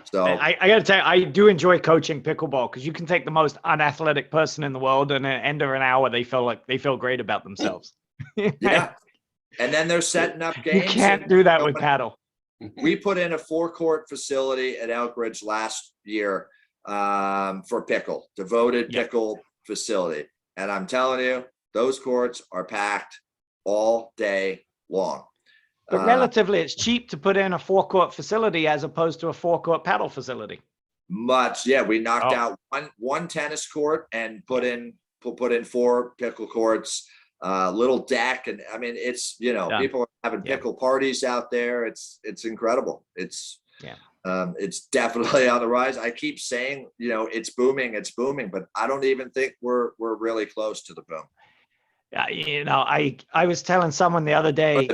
So I got to tell you, I do enjoy coaching pickleball because you can take the most unathletic person in the world, and at the end of an hour, they feel great about themselves. Yeah. And then they're setting up games. You can't do that with paddle. We put in a 4-court facility at Elkridge last year for pickle, devoted pickle facility. And I'm telling you, those courts are packed all day long. But relatively, it's cheap to put in a 4-court facility as opposed to a 4-court paddle facility. We knocked out one tennis court and put in 4 pickle courts, little deck, and I mean, it's people are having pickle parties out there. It's incredible. It's definitely on the rise. I keep saying it's booming, but I don't even think we're really close to the boom. I was telling someone the other day, I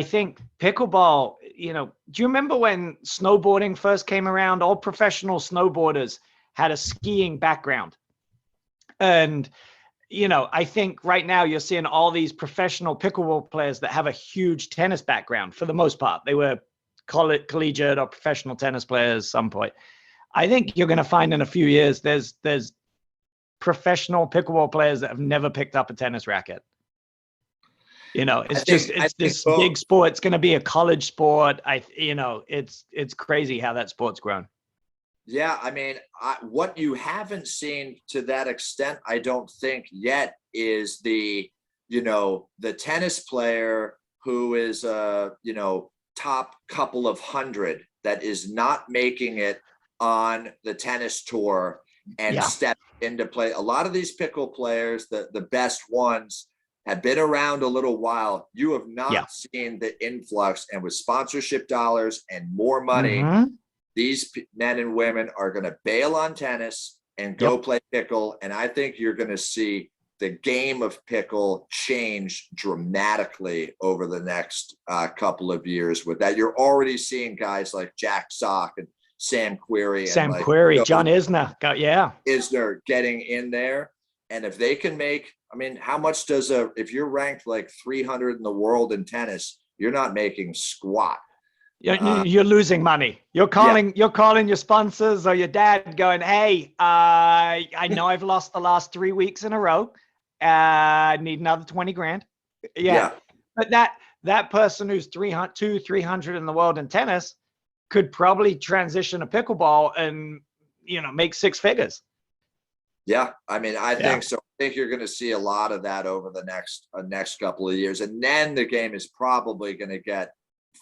think pickleball, do you remember when snowboarding first came around? All professional snowboarders had a skiing background. And, I think right now you're seeing all these professional pickleball players that have a huge tennis background for the most part. They were collegiate or professional tennis players at some point. I think you're going to find in a few years there's professional pickleball players that have never picked up a tennis racket. It's this big sport. It's going to be a college sport. It's crazy how that sport's grown. Yeah, I mean, what you haven't seen to that extent, I don't think yet, is the tennis player who is top couple of hundred that is not making it on the tennis tour and step into play. A lot of these pickle players, the best ones, have been around a little while. You have not seen the influx, and with sponsorship dollars and more money, these men and women are going to bail on tennis and go play pickle. And I think you're going to see the game of pickle change dramatically over the next couple of years. With that, you're already seeing guys like Jack Sock and Sam Querrey, John Isner, Isner getting in there. And if they can make, how much does if you're ranked like 300 in the world in tennis, you're not making squat. You're losing money. You're calling your sponsors or your dad going, hey, I know I've lost the last 3 weeks in a row. I need another 20 grand. Yeah. But that person who's 300 in the world in tennis could probably transition to pickleball and, make 6 figures. Yeah. I think so. I think you're going to see a lot of that over the next couple of years. And then the game is probably going to get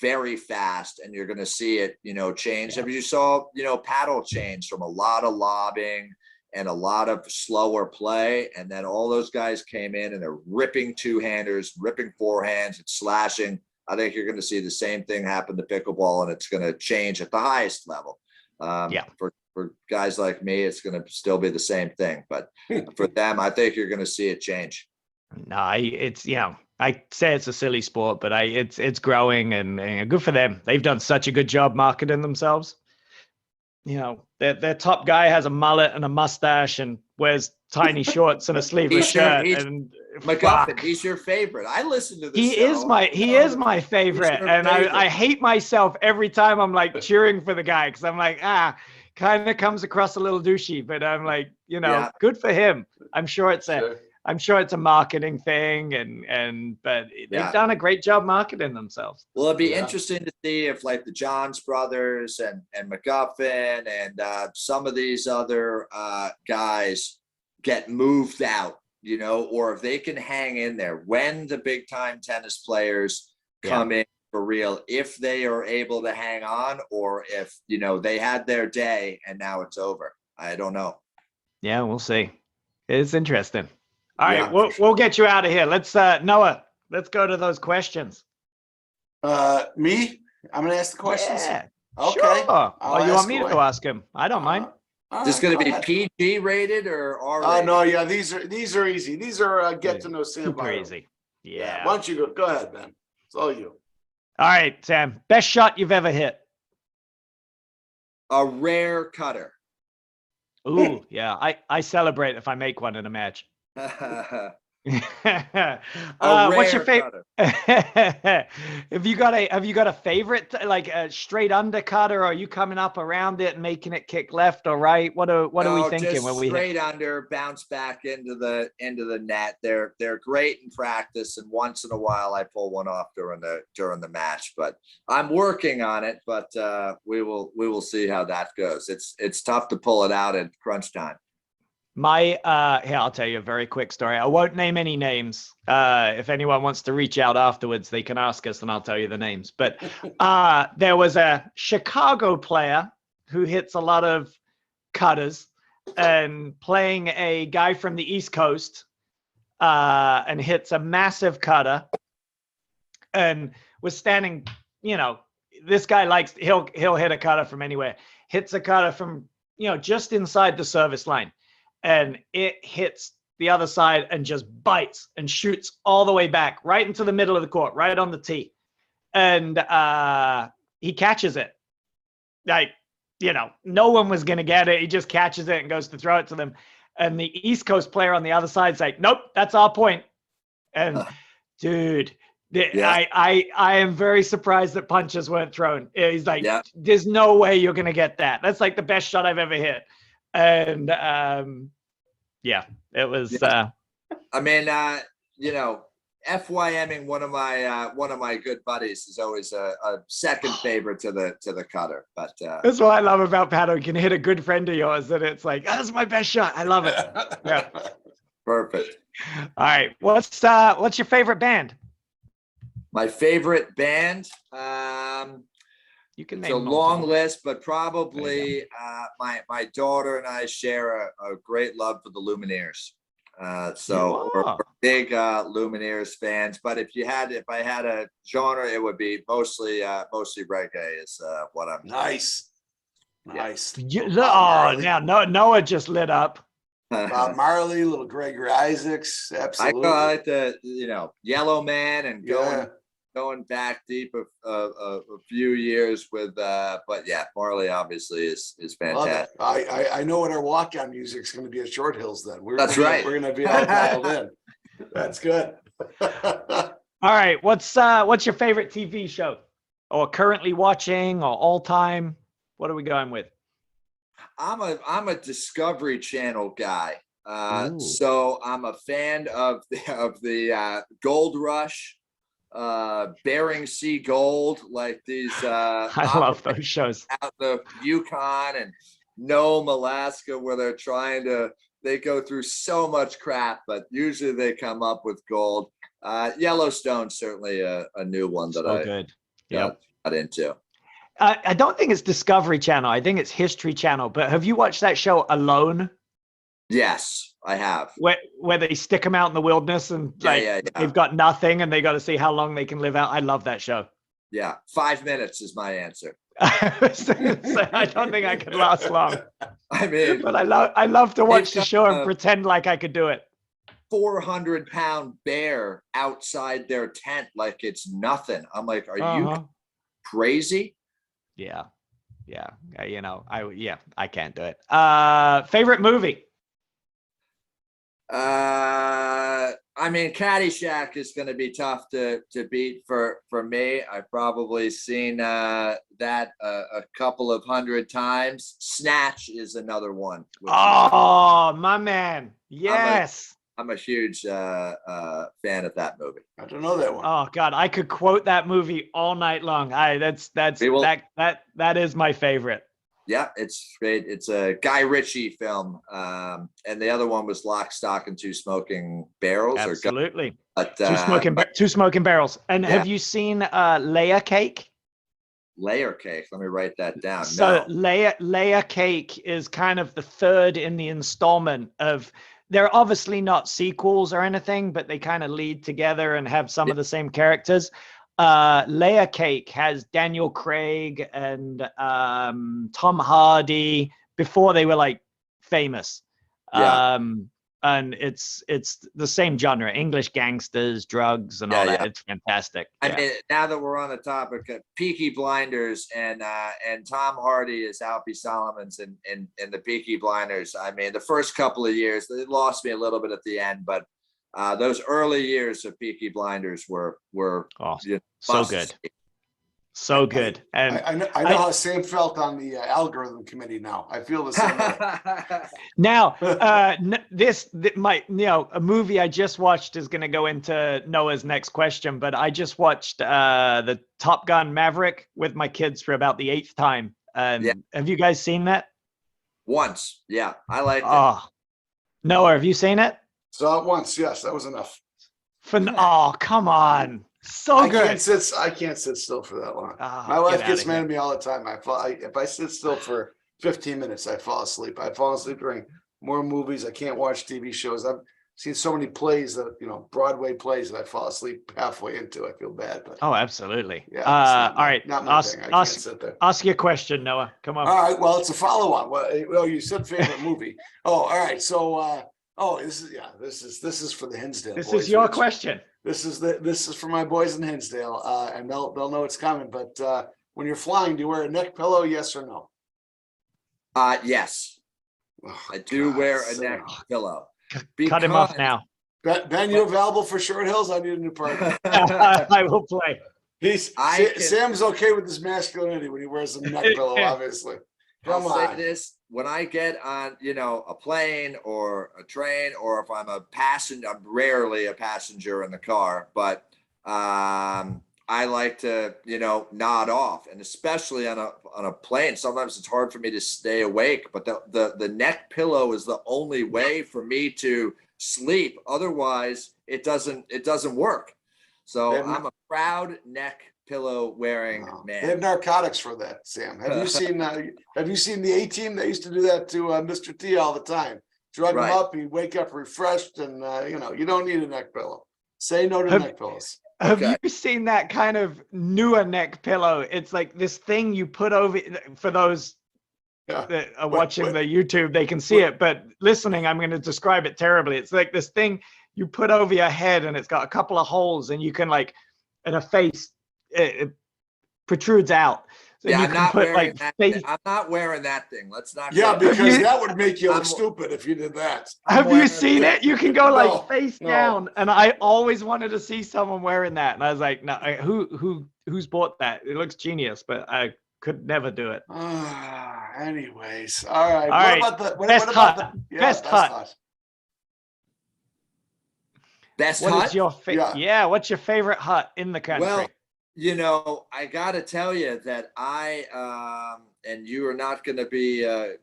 very fast, and you're going to see it, change. I mean, you saw, paddle change from a lot of lobbing and a lot of slower play. And then all those guys came in and they're ripping 2-handers, ripping forehands and slashing. I think you're going to see the same thing happen to pickleball, and it's going to change at the highest level. For guys like me, it's going to still be the same thing, but for them, I think you're going to see it change. No, it's, you know, I say it's a silly sport, but it's growing, and good for them. They've done such a good job marketing themselves. You know, their top guy has a mullet and a mustache and wears tiny shorts and a sleeveless shirt. And McGuffin, he's your favorite. I listen to this. He is my favorite, and I hate myself every time I'm like cheering for the guy, because I'm like, kind of comes across a little douchey, but I'm like, you know, good for him. I'm sure it's a marketing thing, but they've done a great job marketing themselves. Well, it'd be interesting to see if like the Johns brothers and McGuffin and some of these other guys get moved out, you know, or if they can hang in there when the big time tennis players come in for real, if they are able to hang on, or if, you know, they had their day and now it's over. I don't know. Yeah, we'll see. It's interesting. All right, we'll get you out of here. Let's Noah, let's go to those questions. Me? I'm gonna ask the questions. Yeah, okay. Sure. Oh, you want me to ask him? I don't mind. Is this going to be PG rated or R rated? No, yeah, these are easy. These are get to know Sam Byram. Easy. Yeah. Why don't you go ahead, Ben? It's all you. All right, Sam. Best shot you've ever hit? A rare cutter. Ooh, yeah. I celebrate if I make one in a match. What's your favorite? Have you got a favorite, like a straight undercut, or are you coming up around it and making it kick left or right? What are we thinking when we straight under, bounce back into the net? They're great in practice, and once in a while I pull one off during the match. But I'm working on it. But we will see how that goes. It's tough to pull it out at crunch time. Here, I'll tell you a very quick story. I won't name any names. If anyone wants to reach out afterwards, they can ask us and I'll tell you the names. But there was a Chicago player who hits a lot of cutters, and playing a guy from the East Coast and hits a massive cutter, and was standing, you know, this guy he'll hit a cutter from anywhere, hits a cutter from, you know, just inside the service line. And it hits the other side and just bites and shoots all the way back right into the middle of the court, right on the tee. And he catches it. Like, you know, no one was going to get it. He just catches it and goes to throw it to them. And the East Coast player on the other side's like, nope, that's our point. And dude, I am very surprised that punches weren't thrown. He's like, there's no way you're going to get that. That's like the best shot I've ever hit. And it was I mean, you know, FYMing one of my good buddies is always a second favorite to the cutter. But that's what I love about paddle. You can hit a good friend of yours and it's like, that's my best shot. I love it. Yeah. Perfect. All right. What's your favorite band? My favorite band, you can name it's a long list, but probably my daughter and I share a great love for the Lumineers. So we're big Lumineers fans. But if I had a genre, it would be mostly reggae is what I'm. Nice. Now Noah just lit up. Bob Marley, little Gregory Isaacs, absolutely. I like the Yellow Man and going back deep a few years with but yeah, Marley obviously is fantastic. I know what our walk-on music is going to be at Short Hills then. We're going to be all dialed in. That's good. All right, what's your favorite TV show, or currently watching, or all time? What are we going with? I'm a Discovery Channel guy. So I'm a fan of the Gold Rush, Bering Sea Gold, like these I love those shows out the Yukon and Nome, Alaska, where they go through so much crap, but usually they come up with gold. Yellowstone's certainly a new one that got into. I don't think it's Discovery Channel. I think it's History Channel. But have you watched that show Alone? Yes, I have. Where they stick them out in the wilderness and they've got nothing and they got to see how long they can live out. I love that show. Yeah, 5 minutes is my answer. I don't think I could last long. I mean, but I love to watch the show and pretend like I could do it. 400-pound bear outside their tent like it's nothing. I'm like, are you crazy? Yeah. I can't do it. Favorite movie? I mean, Caddyshack is going to be tough to beat for me. I've probably seen that a couple of 100 times. Snatch is another one. Oh, my man. Yes. I'm a huge fan of that movie. I don't know that one. Oh God, I could quote that movie all night long. That is my favorite. Yeah, it's great. It's a Guy Ritchie film, and the other one was Lock, Stock, and Two Smoking Barrels. Absolutely. Two Smoking Barrels. And have you seen Layer Cake? Layer Cake. Let me write that down. So Layer Cake is kind of the third in the installment of. They're obviously not sequels or anything, but they kind of lead together and have some of the same characters. Layer Cake has Daniel Craig and Tom Hardy before they were like famous. And it's the same genre, English gangsters, drugs, and all that. It's fantastic. I mean, now that we're on the topic of Peaky Blinders and Tom Hardy is Alfie Solomons in the Peaky Blinders. I mean, the first couple of years, they lost me a little bit at the end, but those early years of Peaky Blinders were so good. So good. And I know how Sam felt on the algorithm committee now. I feel the same way. Now, a movie I just watched is going to go into Noah's next question, but I just watched the Top Gun Maverick with my kids for about the 8th time. Have you guys seen that? Once. Yeah, I liked it. Noah, have you seen it? Saw it once. Yes, that was enough. Oh, come on. So good. I can't sit still for that long. My wife gets mad at me all the time. If I sit still for 15 minutes, I fall asleep. I fall asleep during more movies. I can't watch TV shows. I've seen so many plays that, Broadway plays that I fall asleep halfway into. I feel bad. But absolutely. Yeah. All right. Not my thing. I can't sit there. Ask your question, Noah. Come on. All right. Well, it's a follow-on. Well, you said favorite movie. Oh, all right. So, this is for the Hinsdale. This boys. is your question. This is for my boys in Hinsdale, and they'll know it's coming. But when you're flying, do you wear a neck pillow? Yes or no? Yes, I do wear a neck pillow. Cut him off now. Ben, you available for Short Hills? I need a new partner. I will play. Sam's okay with his masculinity when he wears a neck pillow, obviously. I'll say this: when I get on, a plane or a train, or if I'm a passenger, I'm rarely a passenger in the car, but I like to, nod off, and especially on a plane. Sometimes it's hard for me to stay awake, but the neck pillow is the only way for me to sleep. Otherwise, it doesn't work. So I'm a proud neck pillow wearing man. They have narcotics for that, Sam. Have you seen the A-Team? They used to do that to Mr. T all the time. Drug him up, he'd wake up refreshed, and you don't need a neck pillow. Say no to neck pillows. Have you seen that kind of newer neck pillow? It's like this thing you put over, for those that are watching the YouTube, they can see it, but listening, I'm going to describe it terribly. It's like this thing you put over your head, and it's got a couple of holes, and you can and a face, it protrudes out. So yeah, you can put I'm not wearing that thing. Let's not. Yeah, because that would make you look stupid if you did that. Have you seen it? You can go face down, and I always wanted to see someone wearing that, and I was like, no, who's bought that? It looks genius, but I could never do it. Anyways, all right. Best hut? Best hut. Best hut? What is your what's your favorite hut in the country? Well, I got to tell you that and you are not going to be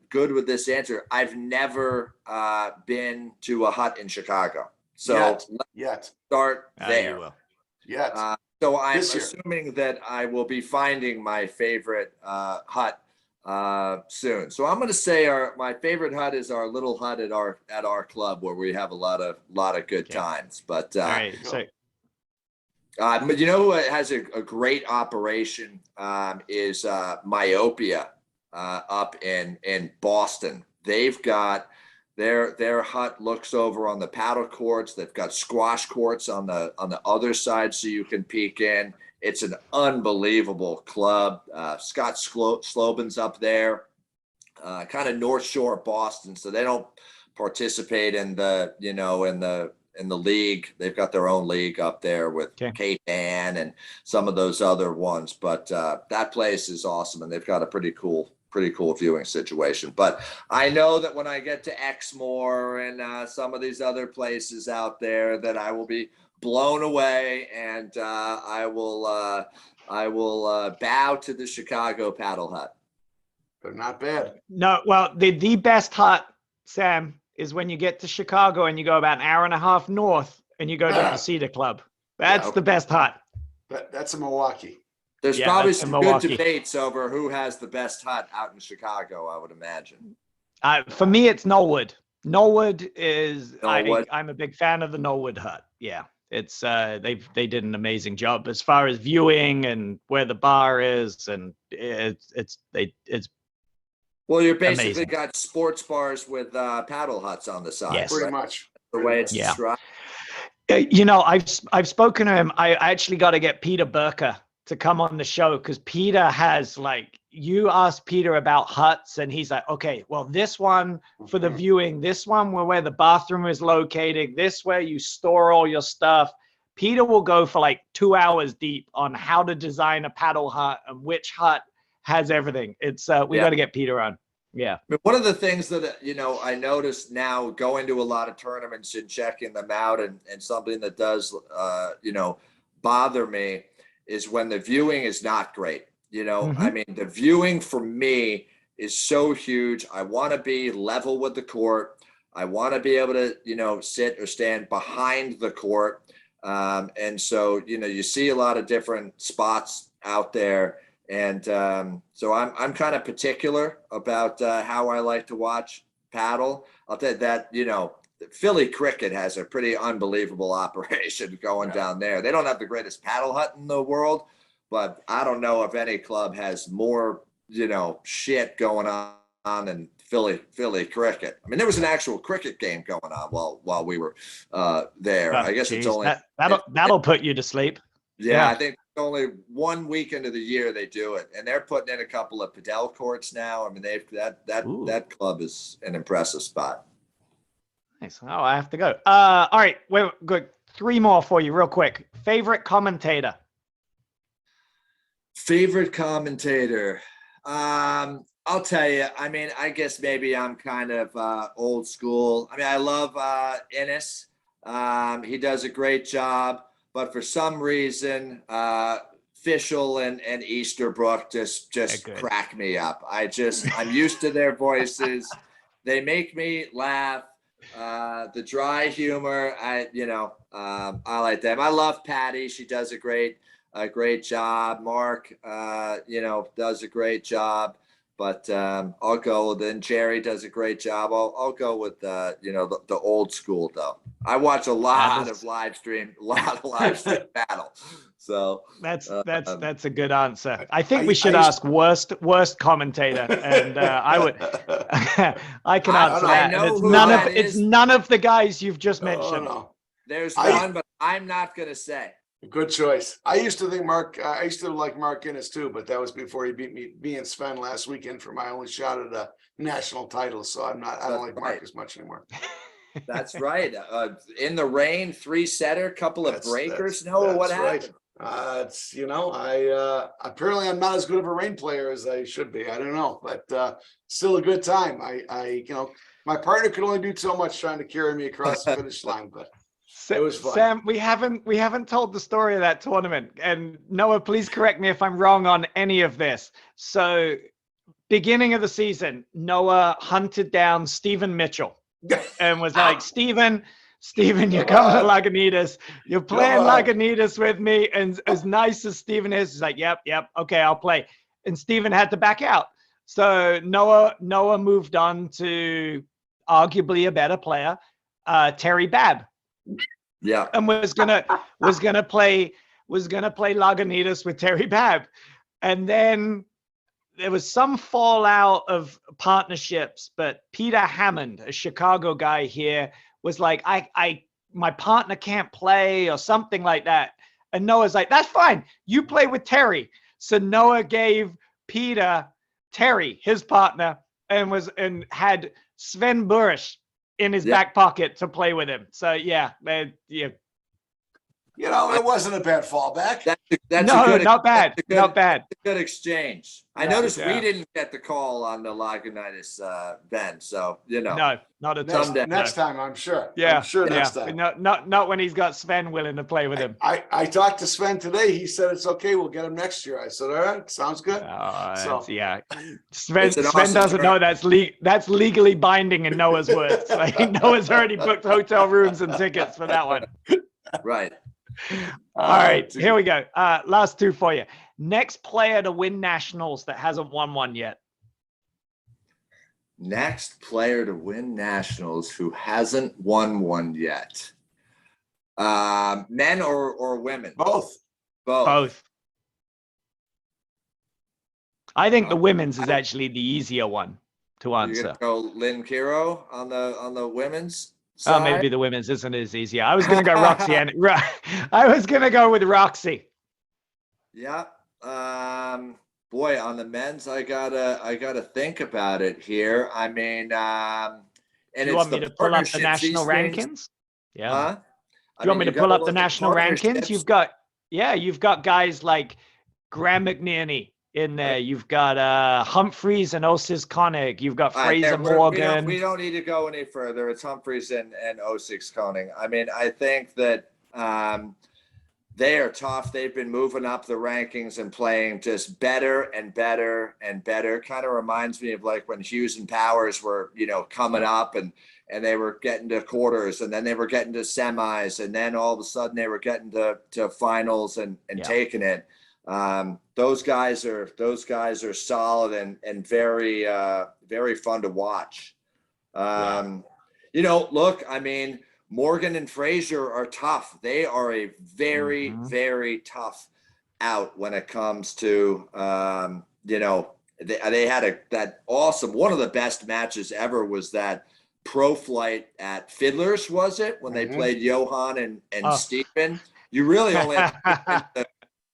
good with this answer. I've never been to a hut in Chicago. So let's start there. You will. Yet. So I'm assuming that I will be finding my favorite hut soon. So I'm going to say my favorite hut is our little hut at our club where we have a lot of good times. But All right. So but you know who has a great operation is Myopia up in Boston. They've got their hut looks over on the paddle courts. They've got squash courts on the other side so you can peek in. It's an unbelievable club. Scott Slobin's up there, kind of North Shore of Boston, so they don't participate in the in the league. They've got their own league up there with Kate Ann and some of those other ones. But that place is awesome, and they've got a pretty cool viewing situation. But I know that when I get to Exmoor and some of these other places out there, that I will be blown away, and I will bow to the Chicago Paddle Hut. But not bad. No, well, the best hut, Sam, is when you get to Chicago and you go about an hour and a half north and you go to the Cedar Club. That's the best hut. That's in Milwaukee. There's probably some good debates over who has the best hut out in Chicago, I would imagine. For me, it's Knollwood. Knollwood is Knollwood. I'm a big fan of the Knollwood hut. Yeah. It's they did an amazing job as far as viewing and where the bar is, and it's well, you're basically amazing. Got sports bars with paddle huts on the side. Yes. Pretty much. The way it's described. You know, I've spoken to him. I actually got to get Peter Burker to come on the show, because Peter has, like, you asked Peter about huts and he's like, okay, well, this one for the viewing, this one where the bathroom is located, this where you store all your stuff. Peter will go for like 2 hours deep on how to design a paddle hut and which hut has everything. It's we got to get Peter on. Yeah. But one of the things that, I noticed now going to a lot of tournaments and checking them out, and something that does, bother me is when the viewing is not great. I mean, the viewing for me is so huge. I want to be level with the court. I want to be able to, sit or stand behind the court. And so, you see a lot of different spots out there. And so I'm kind of particular about how I like to watch paddle. I'll tell you that, Philly Cricket has a pretty unbelievable operation going down there. They don't have the greatest paddle hut in the world, but I don't know if any club has more, shit going on than Philly Cricket. I mean, there was an actual cricket game going on while we were there. I guess it's only that'll put you to sleep. Yeah, I think only 1 weekend of the year they do it, and they're putting in a couple of padel courts now. I mean, that club is an impressive spot. Nice. Oh, I have to go. All right, wait, good. 3 more for you, real quick. Favorite commentator. Favorite commentator. I'll tell you. I mean, I guess maybe I'm kind of old school. I mean, I love Ennis. He does a great job. But for some reason, Fischel and Easterbrook just crack me up. I'm used to their voices. They make me laugh. The dry humor, I like them. I love Patty. She does a great job. Mark, does a great job. But I'll go with, and Jerry does a great job. I'll go with the old school though. I watch a lot of live stream battle. So that's a good answer. I think we should ask worst commentator, and I would I can answer that. And it's none of the guys you've just mentioned. No. There's one, but I'm not gonna say. Good choice. I used to think I used to like Mark Ennis too, but that was before he beat me and Sven last weekend for my only shot at a national title. So I don't like Mark as much anymore. That's right. In the rain, 3-setter, couple of breakers. What happened? Right. Apparently I'm not as good of a rain player as I should be. I don't know, but still a good time. My partner could only do so much trying to carry me across the finish line, but it was fun. Sam, we haven't told the story of that tournament, and Noah, please correct me if I'm wrong on any of this. So, beginning of the season, Noah hunted down Stephen Mitchell and was like, Stephen, you're coming to Lagunitas. You're playing Lagunitas with me. And as nice as Stephen is, he's like, yep, okay, I'll play. And Stephen had to back out. So Noah moved on to arguably a better player, Terry Babb, Yeah. and was gonna play Lagunitas with Terry Babb, and then there was some fallout of partnerships. But Peter Hammond, a Chicago guy here, was like, my partner can't play or something like that, and Noah's like, that's fine, you play with Terry. So Noah gave Peter Terry, his partner, and had Sven Burish in his back pocket to play with him. So yeah. You know, it wasn't a bad fallback. That's no, a good, not bad, not bad. That's a good exchange. I noticed we didn't get the call on the Lagunitas, Ben. So No, not at all. Next time, I'm sure. Yeah, I'm sure next time. Not when he's got Sven willing to play with him. I talked to Sven today. He said it's okay. We'll get him next year. I said, all right, sounds good. Yeah. Sven awesome doesn't know that's legally binding in Noah's words. Like, Noah's already booked hotel rooms and tickets for that one. Right. All right, here we go. Last two for you. Next player to win nationals that hasn't won one yet. Next player to win nationals who hasn't won one yet. Men or women? Both. I think the women's is actually the easier one to answer. You're gonna go Lynn Kiro on the women's side? Oh, maybe the women's isn't as easier. I was gonna go Roxy and I was gonna go with Roxy. Yeah. Boy, on the men's, I gotta think about it here. I mean, and you want me to pull up the national rankings? Yeah. Huh? Do you want me to pull up the national rankings? You've got guys like Graham McNerney in there. You've got Humphreys and Osis Koenig. You've got Fraser Morgan. We don't need to go any further. It's Humphreys and Osis Koenig. I mean, I think that they are tough. They've been moving up the rankings and playing just better and better and better. Kind of reminds me of like when Hughes and Powers were, coming up and they were getting to quarters, and then they were getting to semis, and then all of a sudden they were getting to finals and taking it. Those guys are solid and very very fun to watch. Look, I mean, Morgan and Fraser are tough. They are a very, very tough out when it comes to, they had that awesome, one of the best matches ever was that pro flight at Fiddlers, was it? When they played Johan and Stephen. You really only have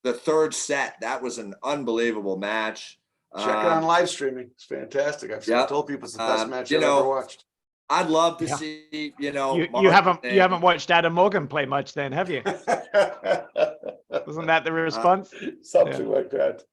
the third set. That was an unbelievable match. Check it on live streaming. It's fantastic. I've told people it's the best match I've ever watched. I'd love to see, you haven't watched Adam Morgan play much then, have you? Wasn't that the response? Something like that.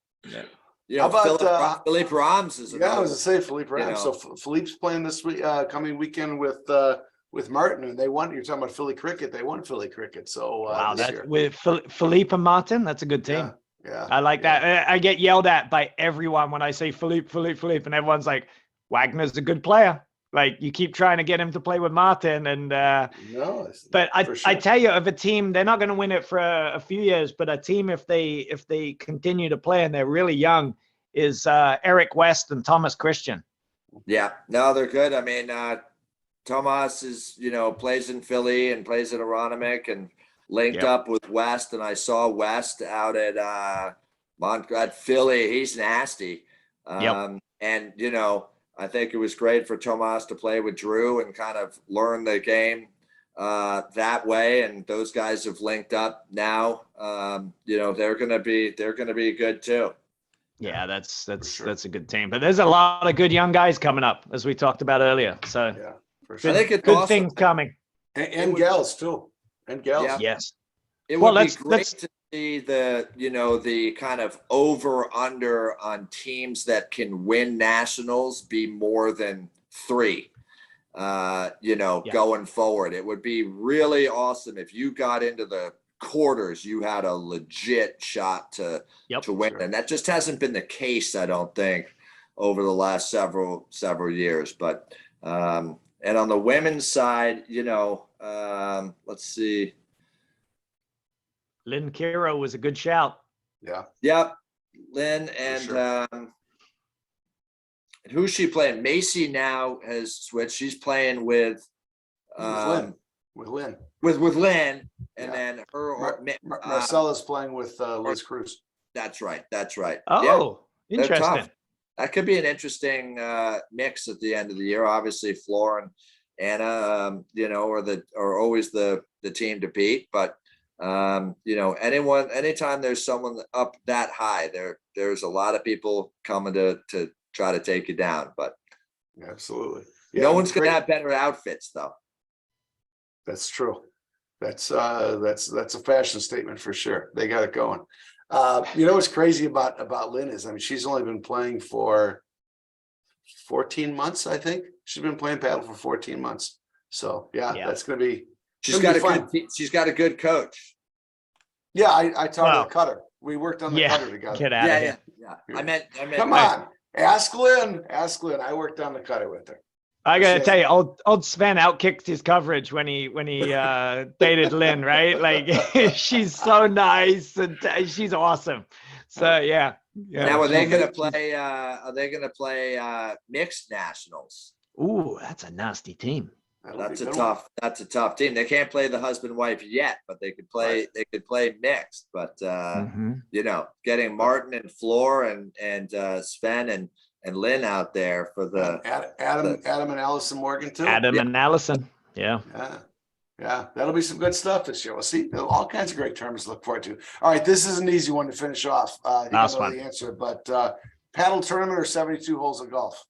Yeah. How about Philippe Rams is I was gonna say Philippe Rams. So Philippe's playing this week, coming weekend with Martin, and they won. You're talking about Philly Cricket. They won Philly Cricket. So wow, that's with Philippe and Martin. That's a good team. Yeah. I like that. I get yelled at by everyone when I say Philippe, and everyone's like, Wagner's a good player. Like, you keep trying to get him to play with Martin, and but I tell you, of a team, they're not going to win it for a few years, but a team, if they continue to play and they're really young, is Eric West and Thomas Christian. Yeah, no, they're good. I mean, Tomas is plays in Philly and plays at Aronimink and linked up with West, and I saw West out at Philly. He's nasty, and I think it was great for Tomas to play with Drew and kind of learn the game that way. And those guys have linked up now. They're gonna be good too. Yeah, that's a good team. But there's a lot of good young guys coming up, as we talked about earlier. So for sure. I think it's good awesome. things coming. And gals too. And gals. Yeah. Yes. It would be great to see the kind of over under on teams that can win nationals be more than 3, going forward. It would be really awesome if you got into the quarters, you had a legit shot to win. Sure. And that just hasn't been the case, I don't think, over the last several years. But, and on the women's side, let's see. Lynn Kiro was a good shout. Yeah. Yep. Lynn and sure. Who's she playing? Macy now has switched. She's playing with Lynn. With Lynn. With Lynn, and Yeah. then her Marcella's playing with Liz Cruz. That's right. That's right. Oh, They're tough. interesting. That could be an interesting mix at the end of the year. Obviously, Floor and Anna, are always the team to beat. But anytime there's someone up that high, there's a lot of people coming to try to take you down. But Absolutely, no one's gonna have better outfits, though. That's true. That's a fashion statement for sure. They got it going. What's crazy about Lynn is, I mean, she's only been playing for 14 months, I think. She's been playing paddle for 14 months. So that's gonna be. She's got a good coach. Yeah, I taught her the cutter. We worked on the cutter together. Get out of here. Yeah. I meant. Come on, ask Lynn. I worked on the cutter with her. I gotta tell you, old Sven outkicked his coverage when he dated Lynn, right? Like she's so nice and she's awesome. So yeah. Now are they gonna play? Are they gonna play mixed nationals? Ooh, that's a nasty team. That's a tough team. They can't play the husband wife yet, but they could play. Right. They could play mixed. But getting Martin and Floor and Sven and Lynn out there for the Adam and Allison Morgan too. And Allison. Yeah. That'll be some good stuff this year. We'll see all kinds of great tournaments to look forward to. All right, this is an easy one to finish off. You don't know the answer, but paddle tournament or 72 holes of golf?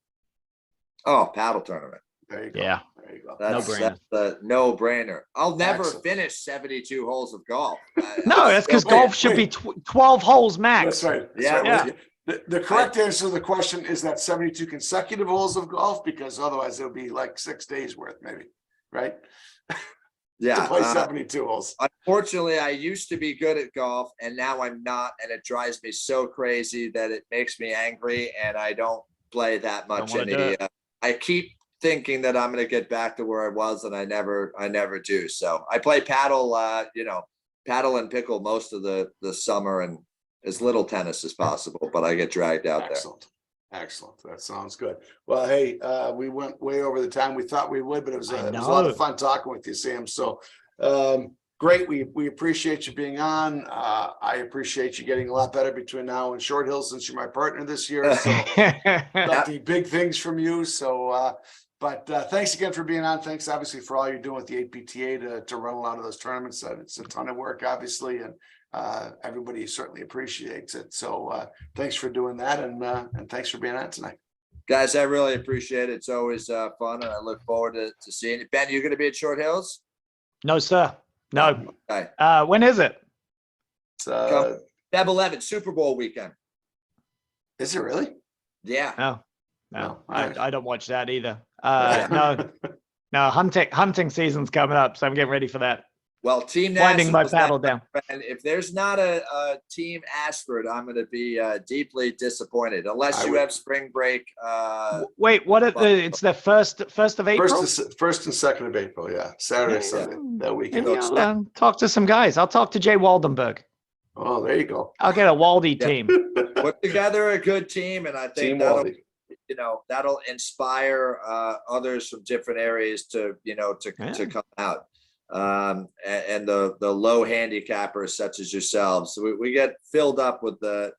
Oh, paddle tournament. There you go. Yeah. There you go. No-brainer. That's a no-brainer. I'll never finish 72 holes of golf. No, that's because golf should be 12 holes max. That's right. Yeah. The correct answer to the question is that 72 consecutive holes of golf, because otherwise it'll be like 6 days worth, maybe, right? Yeah. To play 72 holes. Unfortunately, I used to be good at golf, and now I'm not, and it drives me so crazy that it makes me angry, and I don't play that much I keep thinking that I'm going to get back to where I was, and I never do. So I play paddle, paddle and pickle most of the summer, and as little tennis as possible, but I get dragged out there. Excellent. That sounds good. Well, hey, we went way over the time we thought we would, but it was a lot of fun talking with you, Sam. So great. We appreciate you being on. I appreciate you getting a lot better between now and Short Hills, since you're my partner this year. So got the big things from you. So but thanks again for being on. Thanks obviously for all you're doing with the APTA to run a lot of those tournaments. It's a ton of work, obviously, and everybody certainly appreciates it. So thanks for doing that, and thanks for being on tonight, guys. I really appreciate it. It's always fun, and I look forward to seeing you. Ben, you going to be at Short Hills? No, sir. No. Okay. When is it? It's Feb 11th, Super Bowl weekend. Is it really? Yeah. No, I don't watch that either. No, hunting season's coming up, so I'm getting ready for that. Well, Team winding my Nationals, paddle down. And if there's not a Team Ashford, I'm going to be deeply disappointed. Unless you have spring break. Wait, it's the first of April. First and 2nd of April. Yeah, Saturday, Sunday, that weekend. I'll talk to some guys. I'll talk to Jay Waldenberg. Oh, there you go. I'll get a Waldy team. Put together a good team, and I think that'll inspire others from different areas to come out. And the low handicappers such as yourselves. So we get filled up with the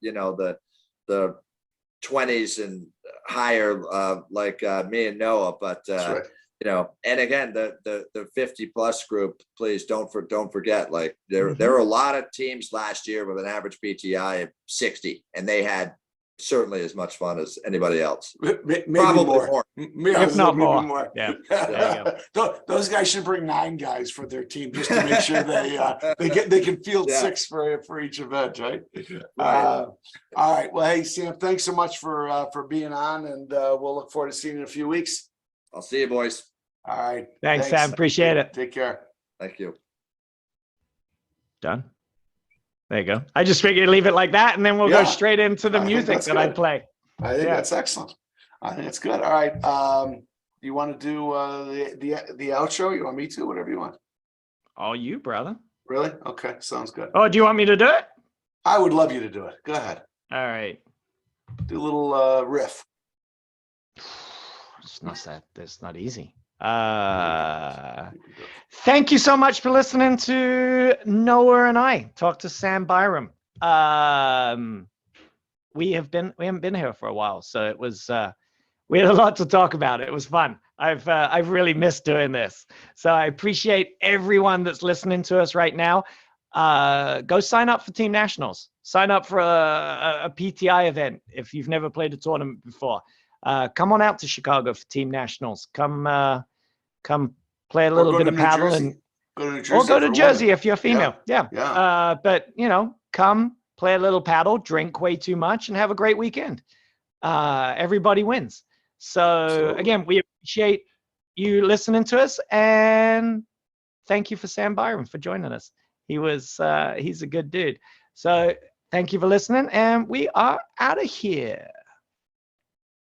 20s and higher, like me and Noah, but right. And again, the 50 plus group, please don't forget, like there were a lot of teams last year with an average PTI of 60, and they had certainly as much fun as anybody else. Maybe Probably more. If not more. Yeah. There you go. Those guys should bring 9 guys for their team just to make sure they can field 6 for each event, right? All right. Well, hey Sam, thanks so much for being on, and we'll look forward to seeing you in a few weeks. I'll see you, boys. All right. Thanks, Sam. Appreciate it. Take care. Thank you. Done. There you go. I just figured leave it like that, and then we'll go straight into the music that I play. I think that's excellent. I think it's good. All right. You want to do the outro? You want me to? Whatever you want. Oh, you, brother. Really? Okay. Sounds good. Oh, do you want me to do it? I would love you to do it. Go ahead. All right. Do a little riff. It's not that. That's not easy. Thank you so much for listening to Noah and I talk to Sam Byram. We haven't been here for a while, so it was we had a lot to talk about. It was fun. I've really missed doing this. So I appreciate everyone that's listening to us right now. Go sign up for Team Nationals. Sign up for a PTI event if you've never played a tournament before. Come on out to Chicago for Team Nationals. Come play a little bit of paddle and go to Jersey if you're female. Yeah. But come play a little paddle, drink way too much, and have a great weekend. Everybody wins. So again, we appreciate you listening to us, and thank you for Sam Byram for joining us. He's a good dude. So thank you for listening, and we are out of here.